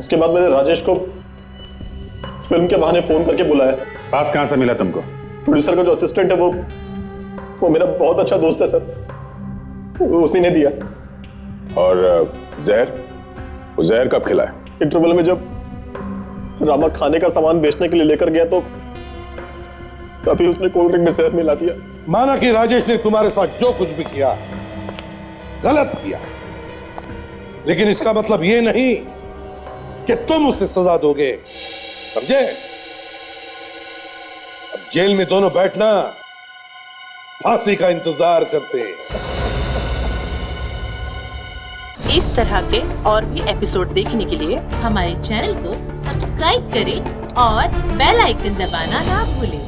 उसके बाद मैंने राजेश को फिल्म के बहाने फोन करके बुलाया। पास कहां से मिला तुमको? प्रोड्यूसर का जो असिस्टेंट है वो मेरा बहुत अच्छा दोस्त है सर, उसी ने दिया। और वो जहर कब खिलाया? इंटरवल में जब रामा खाने का सामान बेचने के लिए लेकर गया तो तभी उसने कोल्ड ड्रिंक में जहर मिला दिया। माना कि राजेश ने तुम्हारे साथ जो कुछ भी किया गलत किया, लेकिन इसका मतलब ये नहीं कि तुम उसे सजा दोगे, समझे? अब जेल में दोनों बैठना फांसी का इंतजार करते। इस तरह के और भी एपिसोड देखने के लिए हमारे चैनल को सब्सक्राइब करें और बेल आइकन दबाना ना भूलें।